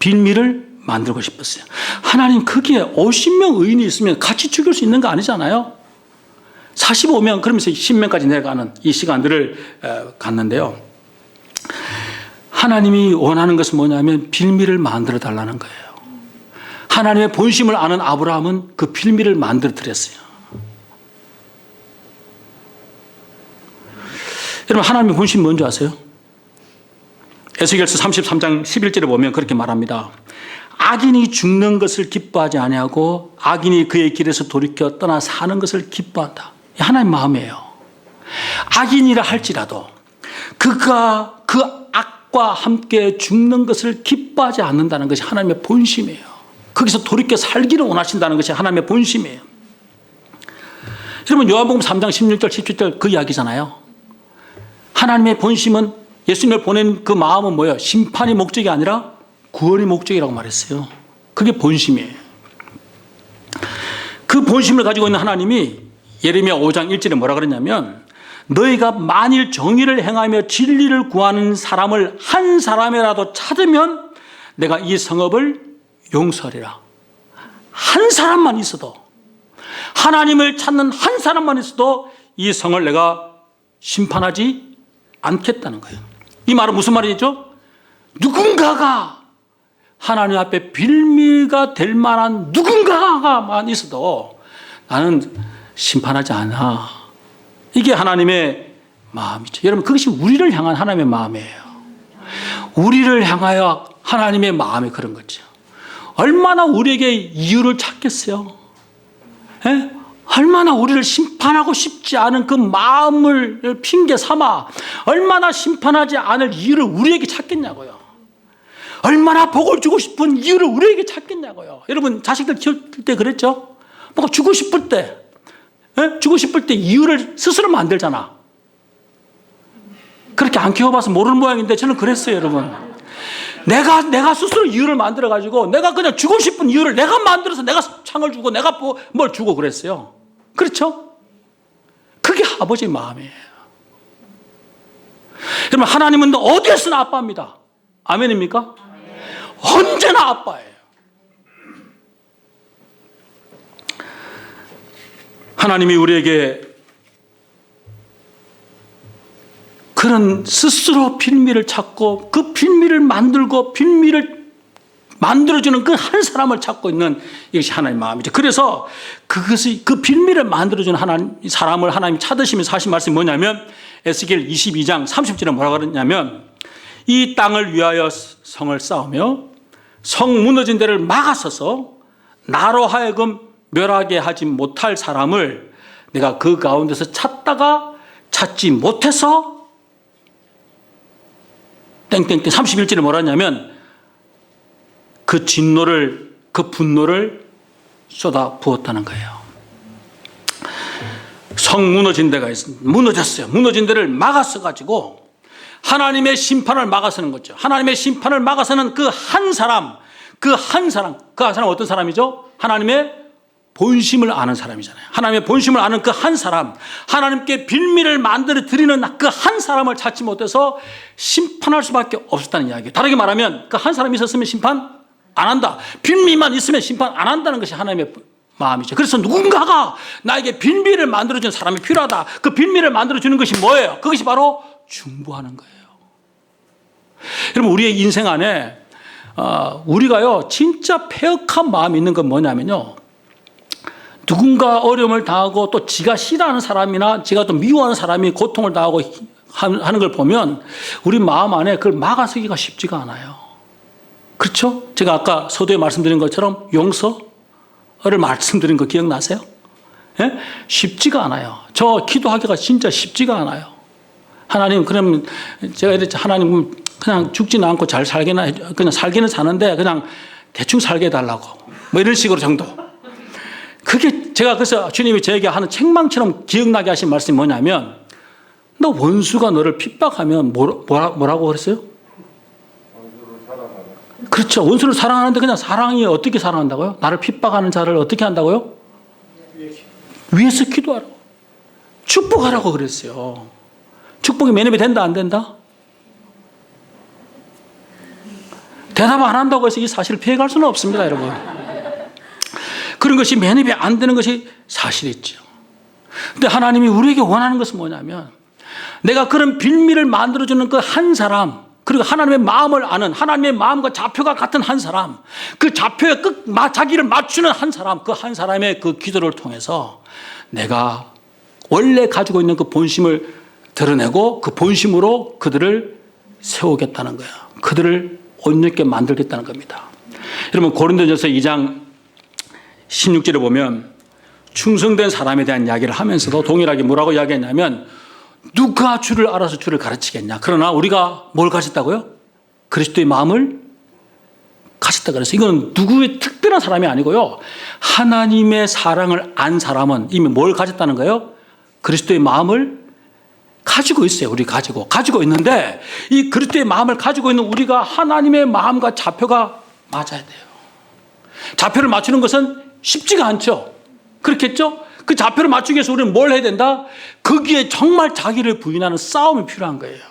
B: 빌미를 만들고 싶었어요. 하나님 거기에 50명 의인이 있으면 같이 죽일 수 있는 거 아니잖아요. 45명 그러면서 10명까지 내려가는 이 시간들을 갔는데요. 하나님이 원하는 것은 뭐냐면 빌미를 만들어 달라는 거예요. 하나님의 본심을 아는 아브라함은 그 빌미를 만들어 드렸어요. 여러분 하나님의 본심이 뭔지 아세요? 에스겔서 33장 11절에 보면 그렇게 말합니다. 악인이 죽는 것을 기뻐하지 아니하고 악인이 그의 길에서 돌이켜 떠나 사는 것을 기뻐한다. 하나님의 마음이에요. 악인이라 할지라도 그가 그 악과 함께 죽는 것을 기뻐하지 않는다는 것이 하나님의 본심이에요. 거기서 돌이켜 살기를 원하신다는 것이 하나님의 본심이에요. 여러분 요한복음 3장 16절 17절 그 이야기잖아요. 하나님의 본심은 예수님을 보낸 그 마음은 뭐예요? 심판이 목적이 아니라 구원이 목적이라고 말했어요. 그게 본심이에요. 그 본심을 가지고 있는 하나님이 예레미야 5장 1절에 뭐라 그랬냐면 너희가 만일 정의를 행하며 진리를 구하는 사람을 한 사람이라도 찾으면 내가 이 성읍을 용서하리라. 한 사람만 있어도, 하나님을 찾는 한 사람만 있어도 이 성을 내가 심판하지 않겠다는 거예요. 이 말은 무슨 말이죠? 누군가가 하나님 앞에 빌미가 될 만한 누군가가만 있어도 나는 심판하지 않아. 이게 하나님의 마음이죠. 여러분 그것이 우리를 향한 하나님의 마음이에요. 우리를 향하여 하나님의 마음이 그런 거죠. 얼마나 우리에게 이유를 찾겠어요. 에? 얼마나 우리를 심판하고 싶지 않은 그 마음을 핑계 삼아 얼마나 심판하지 않을 이유를 우리에게 찾겠냐고요. 얼마나 복을 주고 싶은 이유를 우리에게 찾겠냐고요. 여러분 자식들 키울 때 그랬죠? 뭔가 주고 싶을 때, 주고 싶을 때 이유를 스스로 만들잖아. 그렇게 안 키워봐서 모르는 모양인데 저는 그랬어요, 여러분. 내가 스스로 이유를 만들어가지고 내가 그냥 주고 싶은 이유를 내가 만들어서 내가 창을 주고 내가 뭘 주고 그랬어요. 그렇죠? 그게 아버지의 마음이에요. 여러분 하나님은 어디에서나 아빠입니다. 아멘입니까? 언제나 아빠예요. 하나님이 우리에게 그런 스스로 빌미를 찾고 그 빌미를 만들고 빌미를 만들어주는 그 한 사람을 찾고 있는 이것이 하나님의 마음이죠. 그래서 그 빌미를 만들어주는 사람을 하나님이 찾으시면서 하신 말씀이 뭐냐면 에스겔 22장 30절에 뭐라고 그러냐면 이 땅을 위하여 성을 쌓으며 성 무너진 데를 막아서서 나로 하여금 멸하게 하지 못할 사람을 내가 그 가운데서 찾다가 찾지 못해서 땡땡땡 31절에 뭐라 하냐면 그 진노를 그 분노를 쏟아 부었다는 거예요. 성 무너진 데가 무너졌어요. 무너진 데를 막아서 가지고 하나님의 심판을 막아서는 거죠. 하나님의 심판을 막아서는 그 한 사람 어떤 사람이죠? 하나님의 본심을 아는 사람이잖아요. 하나님의 본심을 아는 그 한 사람, 하나님께 빌미를 만들어 드리는 그 한 사람을 찾지 못해서 심판할 수밖에 없었다는 이야기예요. 다르게 말하면 그 한 사람이 있었으면 심판 안 한다. 빌미만 있으면 심판 안 한다는 것이 하나님의 마음이죠. 그래서 누군가가 나에게 빌미를 만들어주는 사람이 필요하다. 그 빌미를 만들어주는 것이 뭐예요? 그것이 바로 중보하는 거예요. 여러분 우리의 인생 안에 우리가요 진짜 패역한 마음이 있는 건 뭐냐면요, 누군가 어려움을 당하고 또 지가 싫어하는 사람이나 지가 또 미워하는 사람이 고통을 당하고 하는 걸 보면 우리 마음 안에 그걸 막아서기가 쉽지가 않아요. 그렇죠? 제가 아까 서두에 말씀드린 것처럼 용서를 말씀드린 거 기억나세요? 예? 쉽지가 않아요. 저 기도하기가 진짜 쉽지가 않아요. 하나님, 그러면 제가 이랬죠. 하나님, 그냥 죽지는 않고 잘 살게나, 그냥 살기는 사는데 그냥 대충 살게 해달라고. 뭐 이런 식으로 정도. 그게 제가 그래서 주님이 저에게 하는 책망처럼 기억나게 하신 말씀이 뭐냐면, 너 원수가 너를 핍박하면 뭐라고 그랬어요? 그렇죠. 원수를 사랑하는데 그냥 사랑이 어떻게 사랑한다고요? 나를 핍박하는 자를 어떻게 한다고요? 위에서 기도하라고. 축복하라고 그랬어요. 축복이 매듭이 된다 안 된다? 대답 안 한다고 해서 이 사실을 피해갈 수는 없습니다, 여러분. 그런 것이 매듭이 안 되는 것이 사실이죠. 근데 하나님이 우리에게 원하는 것은 뭐냐면 내가 그런 빌미를 만들어주는 그 한 사람, 그리고 하나님의 마음을 아는, 하나님의 마음과 좌표가 같은 한 사람, 그 좌표에 자기를 맞추는 한 사람, 그 한 사람의 그 기도를 통해서 내가 원래 가지고 있는 그 본심을 드러내고 그 본심으로 그들을 세우겠다는 거야. 그들을 온유하게 만들겠다는 겁니다. 여러분 고린도전서 2장 16절에 보면 충성된 사람에 대한 이야기를 하면서도 동일하게 뭐라고 이야기했냐면 누가 주를 알아서 주를 가르치겠냐. 그러나 우리가 뭘 가졌다고요? 그리스도의 마음을 가졌다 그래서 이건 누구의 특별한 사람이 아니고요. 하나님의 사랑을 안 사람은 이미 뭘 가졌다는 거예요? 그리스도의 마음을 가지고 있어요. 우리 가지고 있는데 이 그리스도의 마음을 가지고 있는 우리가 하나님의 마음과 좌표가 맞아야 돼요. 좌표를 맞추는 것은 쉽지가 않죠. 그렇겠죠? 그 좌표를 맞추기 위해서 우리는 뭘 해야 된다? 거기에 정말 자기를 부인하는 싸움이 필요한 거예요.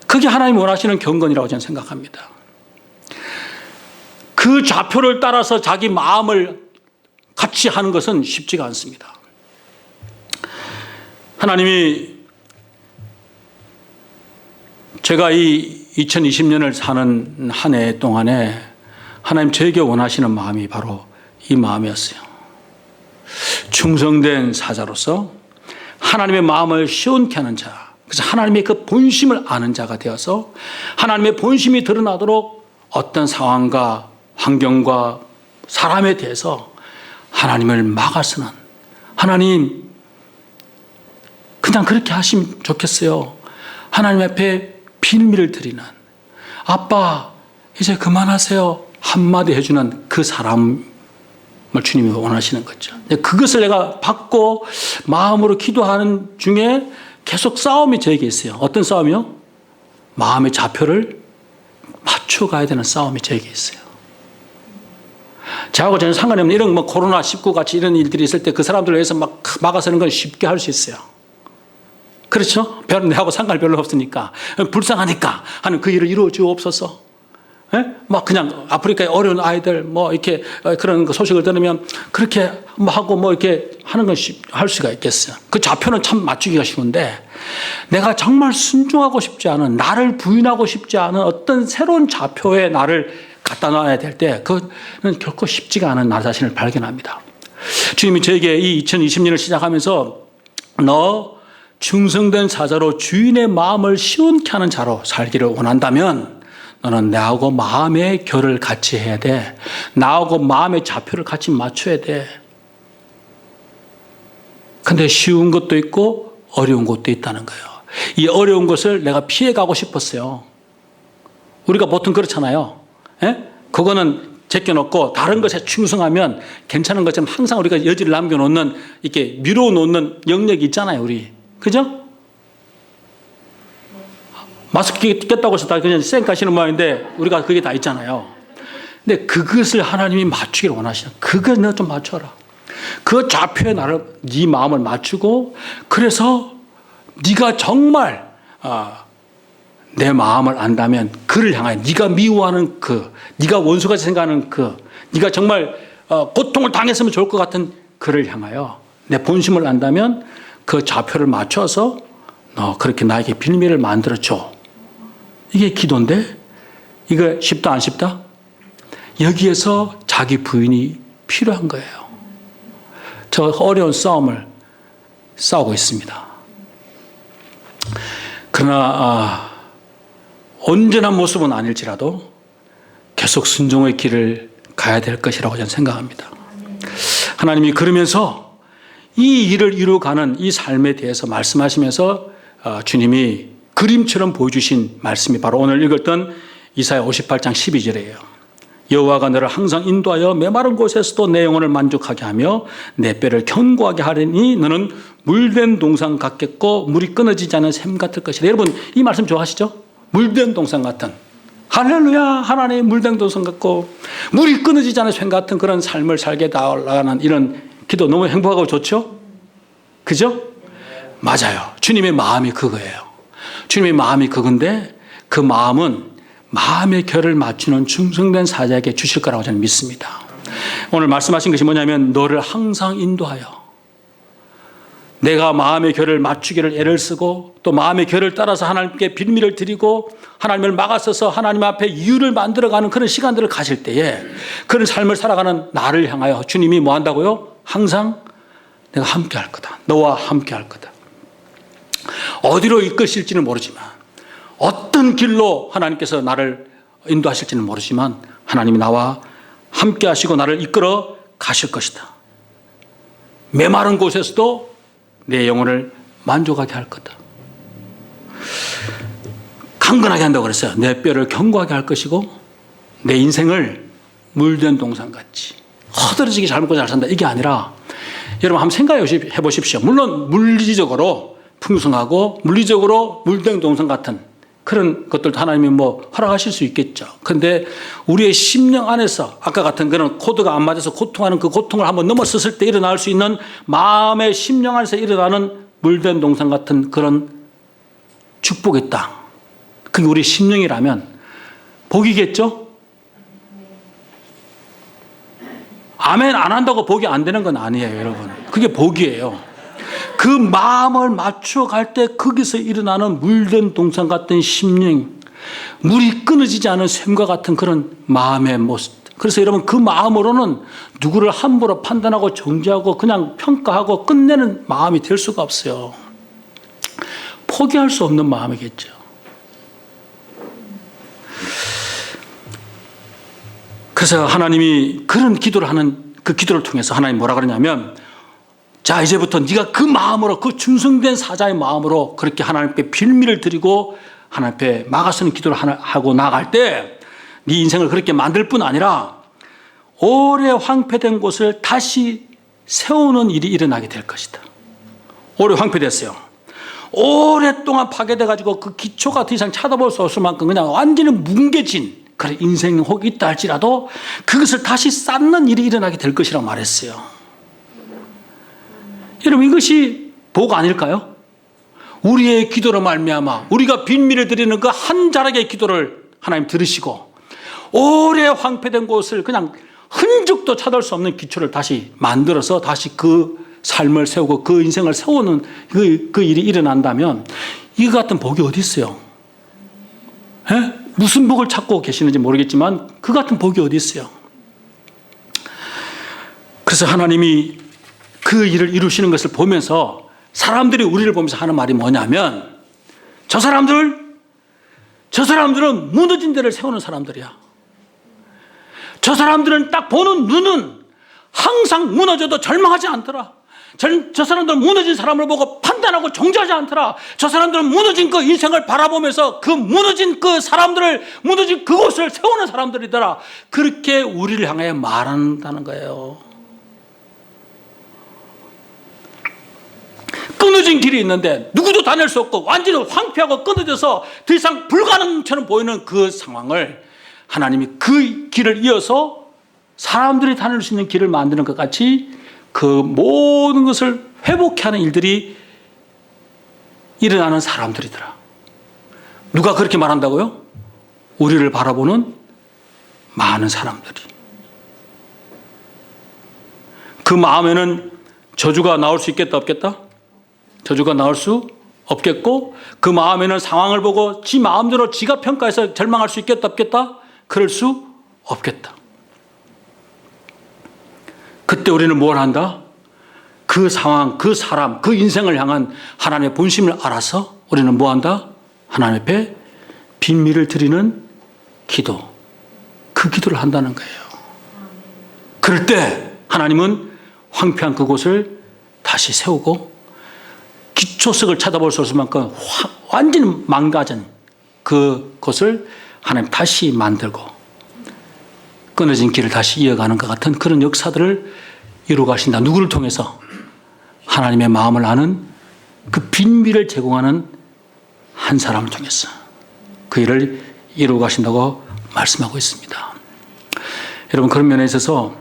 B: 그게 하나님이 원하시는 경건이라고 저는 생각합니다. 그 좌표를 따라서 자기 마음을 같이 하는 것은 쉽지가 않습니다. 하나님이 제가 이 2020년을 사는 한 해 동안에 하나님 저에게 원하시는 마음이 바로 이 마음이었어요. 충성된 사자로서 하나님의 마음을 시원케 하는 자, 그래서 하나님의 그 본심을 아는 자가 되어서 하나님의 본심이 드러나도록 어떤 상황과 환경과 사람에 대해서 하나님을 막아서는, 하나님 그냥 그렇게 하시면 좋겠어요. 하나님 앞에 빌미를 드리는, 아빠 이제 그만하세요 한마디 해주는 그 사람을 주님이 원하시는 거죠. 그것을 내가 받고 마음으로 기도하는 중에 계속 싸움이 저에게 있어요. 어떤 싸움이요? 마음의 좌표를 맞춰가야 되는 싸움이 저에게 있어요. 저하고 전혀 상관이 없는 이런 코로나19 같이 이런 일들이 있을 때 그 사람들을 위해서 막 막아서는 건 쉽게 할 수 있어요. 그렇죠? 내하고 상관이 별로 없으니까, 불쌍하니까 하는 그 일을 이루어 주옵소서. 예? 막 그냥 아프리카의 어려운 아이들 이렇게 그런 소식을 들으면 그렇게 하고 이렇게 하는 건 할 수가 있겠어요. 그 좌표는 참 맞추기가 쉬운데, 내가 정말 순종하고 싶지 않은, 나를 부인하고 싶지 않은 어떤 새로운 좌표에 나를 갖다 놔야 될 때, 그거는 결코 쉽지가 않은 나 자신을 발견합니다. 주님이 저에게 이 2020년을 시작하면서 너 충성된 사자로 주인의 마음을 시원케 하는 자로 살기를 원한다면 너는 나하고 마음의 결을 같이 해야 돼. 나하고 마음의 좌표를 같이 맞춰야 돼. 근데 쉬운 것도 있고 어려운 것도 있다는 거예요. 이 어려운 것을 내가 피해가고 싶었어요. 우리가 보통 그렇잖아요. 예? 그거는 제껴놓고 다른 것에 충성하면 괜찮은 것처럼 항상 우리가 여지를 남겨놓는, 이렇게 미뤄놓는 영역이 있잖아요, 우리. 그죠? 마스크 꼈다고 해서 다 그냥 쌩 가시는 모양인데 우리가 그게 다 있잖아요. 근데 그것을 하나님이 맞추기를 원하시는, 그걸 내가 좀 맞춰라. 그 좌표에 네 마음을 맞추고, 그래서 네가 정말 내 마음을 안다면 그를 향하여, 네가 미워하는 네가 원수같이 생각하는 네가 정말 고통을 당했으면 좋을 것 같은 그를 향하여 내 본심을 안다면 그 좌표를 맞춰서 너 그렇게 나에게 빌미를 만들어줘. 이게 기도인데, 이거 쉽다 안 쉽다? 여기에서 자기 부인이 필요한 거예요. 저 어려운 싸움을 싸우고 있습니다. 그러나 온전한 모습은 아닐지라도 계속 순종의 길을 가야 될 것이라고 저는 생각합니다. 하나님이 그러면서 이 일을 이루어가는 이 삶에 대해서 말씀하시면서 주님이 그림처럼 보여주신 말씀이 바로 오늘 읽었던 이사야 58장 12절이에요. 여호와가 너를 항상 인도하여 메마른 곳에서도 내 영혼을 만족하게 하며 내 뼈를 견고하게 하리니 너는 물된 동산 같겠고 물이 끊어지지 않은 샘 같을 것이다. 여러분 이 말씀 좋아하시죠? 물된 동산 같은, 할렐루야, 하나님 물된 동산 같고 물이 끊어지지 않은 샘 같은 그런 삶을 살게 달라는 이런 기도 너무 행복하고 좋죠? 그죠? 맞아요. 주님의 마음이 그거예요. 주님의 마음이 그건데, 그 마음은 마음의 결을 맞추는 충성된 사자에게 주실 거라고 저는 믿습니다. 오늘 말씀하신 것이 뭐냐면, 너를 항상 인도하여, 내가 마음의 결을 맞추기를 애를 쓰고 또 마음의 결을 따라서 하나님께 빌미를 드리고 하나님을 막아서서 하나님 앞에 이유를 만들어가는 그런 시간들을 가질 때에, 그런 삶을 살아가는 나를 향하여 주님이 뭐 한다고요? 항상 내가 함께 할 거다. 너와 함께 할 거다. 어디로 이끄실지는 모르지만, 어떤 길로 하나님께서 나를 인도하실지는 모르지만 하나님이 나와 함께 하시고 나를 이끌어 가실 것이다. 메마른 곳에서도 내 영혼을 만족하게 할 거다. 강건하게 한다고 그랬어요. 내 뼈를 견고하게 할 것이고 내 인생을 물된 동산같이 허드러지게 잘 먹고 잘 산다, 이게 아니라, 여러분 한번 생각해 보십시오. 물론 물리적으로 풍성하고 물리적으로 물된 동산 같은 그런 것들도 하나님이 허락하실 수 있겠죠. 그런데 우리의 심령 안에서 아까 같은 그런 코드가 안 맞아서 고통하는 그 고통을 한번 넘어섰을 때 일어날 수 있는 마음의 심령 안에서 일어나는 물된 동산 같은 그런 축복의 땅, 그게 우리 심령이라면 복이겠죠? 아멘 안 한다고 복이 안 되는 건 아니에요, 여러분. 그게 복이에요. 그 마음을 맞춰 갈 때 거기서 일어나는 물든 동산 같은 심령, 물이 끊어지지 않은 샘과 같은 그런 마음의 모습. 그래서 여러분 그 마음으로는 누구를 함부로 판단하고 정죄하고 그냥 평가하고 끝내는 마음이 될 수가 없어요. 포기할 수 없는 마음이겠죠. 그래서 하나님이 그런 기도를 하는, 그 기도를 통해서 하나님 뭐라 그러냐면, 자 이제부터 네가 그 마음으로, 그 충성된 사자의 마음으로 그렇게 하나님께 빌미를 드리고 하나님 앞에 막아서는 기도를 하고 나갈 때 네 인생을 그렇게 만들 뿐 아니라 오래 황폐된 곳을 다시 세우는 일이 일어나게 될 것이다. 오래 황폐됐어요. 오랫동안 파괴돼가지고 그 기초가 더 이상 쳐다볼 수 없을 만큼 그냥 완전히 뭉개진 그런 인생 혹 있다 할지라도 그것을 다시 쌓는 일이 일어나게 될 것이라고 말했어요. 여러분, 이것이 복 아닐까요? 우리의 기도로 말미암아 우리가 빈미를 드리는 그 한 자락의 기도를 하나님 들으시고 오래 황폐된 곳을 그냥 흔적도 찾을 수 없는 기초를 다시 만들어서 다시 그 삶을 세우고 그 인생을 세우는 그 일이 일어난다면 이거 같은 복이 어디 있어요? 에? 무슨 복을 찾고 계시는지 모르겠지만 그 같은 복이 어디 있어요? 그래서 하나님이 그 일을 이루시는 것을 보면서 사람들이 우리를 보면서 하는 말이 뭐냐면 저 사람들은 무너진 데를 세우는 사람들이야. 저 사람들은 딱 보는 눈은 항상 무너져도 절망하지 않더라. 저 사람들은 무너진 사람을 보고 판단하고 정죄하지 않더라. 저 사람들은 무너진 그 인생을 바라보면서 그 무너진 그 사람들을, 무너진 그곳을 세우는 사람들이더라. 그렇게 우리를 향해 말한다는 거예요. 끊어진 길이 있는데 누구도 다닐 수 없고 완전히 황폐하고 끊어져서 더 이상 불가능처럼 보이는 그 상황을 하나님이 그 길을 이어서 사람들이 다닐 수 있는 길을 만드는 것 같이 그 모든 것을 회복해 하는 일들이 일어나는 사람들이더라. 누가 그렇게 말한다고요? 우리를 바라보는 많은 사람들이. 그 마음에는 저주가 나올 수 있겠다 없겠다? 저주가 나올 수 없겠고 그 마음에는 상황을 보고 지 마음대로 지가 평가해서 절망할 수 있겠다 없겠다? 그럴 수 없겠다. 그때 우리는 뭘 한다? 그 상황, 그 사람, 그 인생을 향한 하나님의 본심을 알아서 우리는 뭐 한다? 하나님 앞에 빈미를 드리는 기도. 그 기도를 한다는 거예요. 그럴 때 하나님은 황폐한 그곳을 다시 세우고 기초석을 쳐다볼 수 없을 만큼 완전히 망가진 그곳을 하나님 다시 만들고 끊어진 길을 다시 이어가는 것 같은 그런 역사들을 이루어 가신다. 누구를 통해서? 하나님의 마음을 아는 그 빈미를 제공하는 한 사람을 통해서 그 일을 이루어 가신다고 말씀하고 있습니다. 여러분, 그런 면에 있어서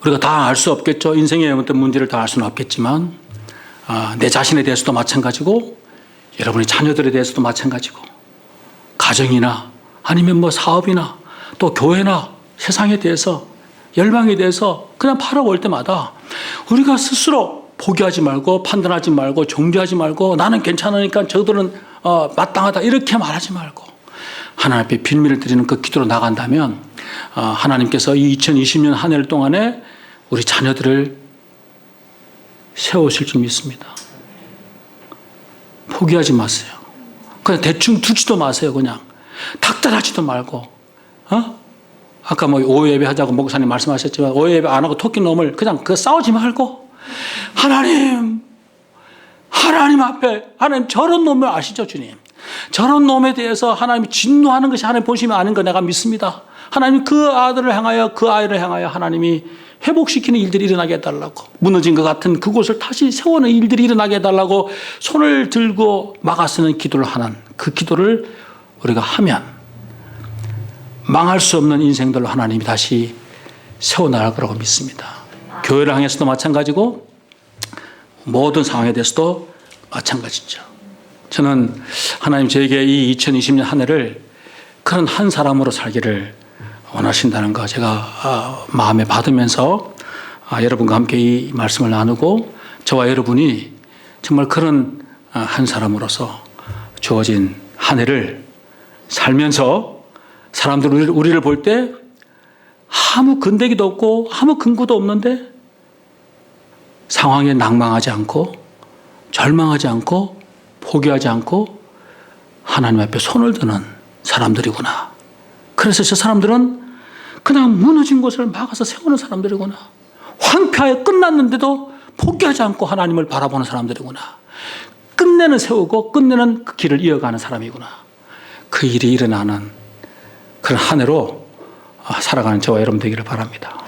B: 우리가 다 알 수 없겠죠. 인생의 어떤 문제를 다 알 수는 없겠지만 내 자신에 대해서도 마찬가지고 여러분의 자녀들에 대해서도 마찬가지고 가정이나 아니면 뭐 사업이나 또 교회나 세상에 대해서 열망에 대해서 그냥 바라볼 때마다 우리가 스스로 포기하지 말고 판단하지 말고 정죄하지 말고 나는 괜찮으니까 저들은 마땅하다 이렇게 말하지 말고 하나님 앞에 빈미를 드리는 그 기도로 나간다면 하나님께서 이 2020년 한 해를 동안에 우리 자녀들을 세우실 줄 믿습니다. 포기하지 마세요. 그냥 대충 두지도 마세요. 그냥 닥달하지도 말고 아까 뭐 오해예배 하자고 목사님 말씀하셨지만 오해예배 안 하고 토끼 놈을 그냥 싸우지 말고 하나님 앞에 하나님 저런 놈을 아시죠 주님? 저런 놈에 대해서 하나님이 진노하는 것이 하나님 본심이 아닌 거 내가 믿습니다. 하나님 그 아들을 향하여 그 아이를 향하여 하나님이 회복시키는 일들이 일어나게 해달라고 무너진 것 같은 그곳을 다시 세우는 일들이 일어나게 해달라고 손을 들고 막아쓰는 기도를 하는 그 기도를 우리가 하면 망할 수 없는 인생들로 하나님이 다시 세워나갈 거라고 믿습니다. 교회를 향해서도 마찬가지고 모든 상황에 대해서도 마찬가지죠. 저는 하나님 저에게 이 2020년 한 해를 그런 한 사람으로 살기를 원하신다는 거 제가 마음에 받으면서 여러분과 함께 이 말씀을 나누고 저와 여러분이 정말 그런 한 사람으로서 주어진 한 해를 살면서 사람들 우리를 볼 때 아무 근대기도 없고 아무 근거도 없는데 상황에 낭망하지 않고 절망하지 않고 포기하지 않고 하나님 앞에 손을 드는 사람들이구나. 그래서 저 사람들은 그냥 무너진 곳을 막아서 세우는 사람들이구나. 황폐하게 끝났는데도 포기하지 않고 하나님을 바라보는 사람들이구나. 끝내는 세우고 끝내는 그 길을 이어가는 사람이구나. 그 일이 일어나는 그런 한 해로 살아가는 저와 여러분 되기를 바랍니다.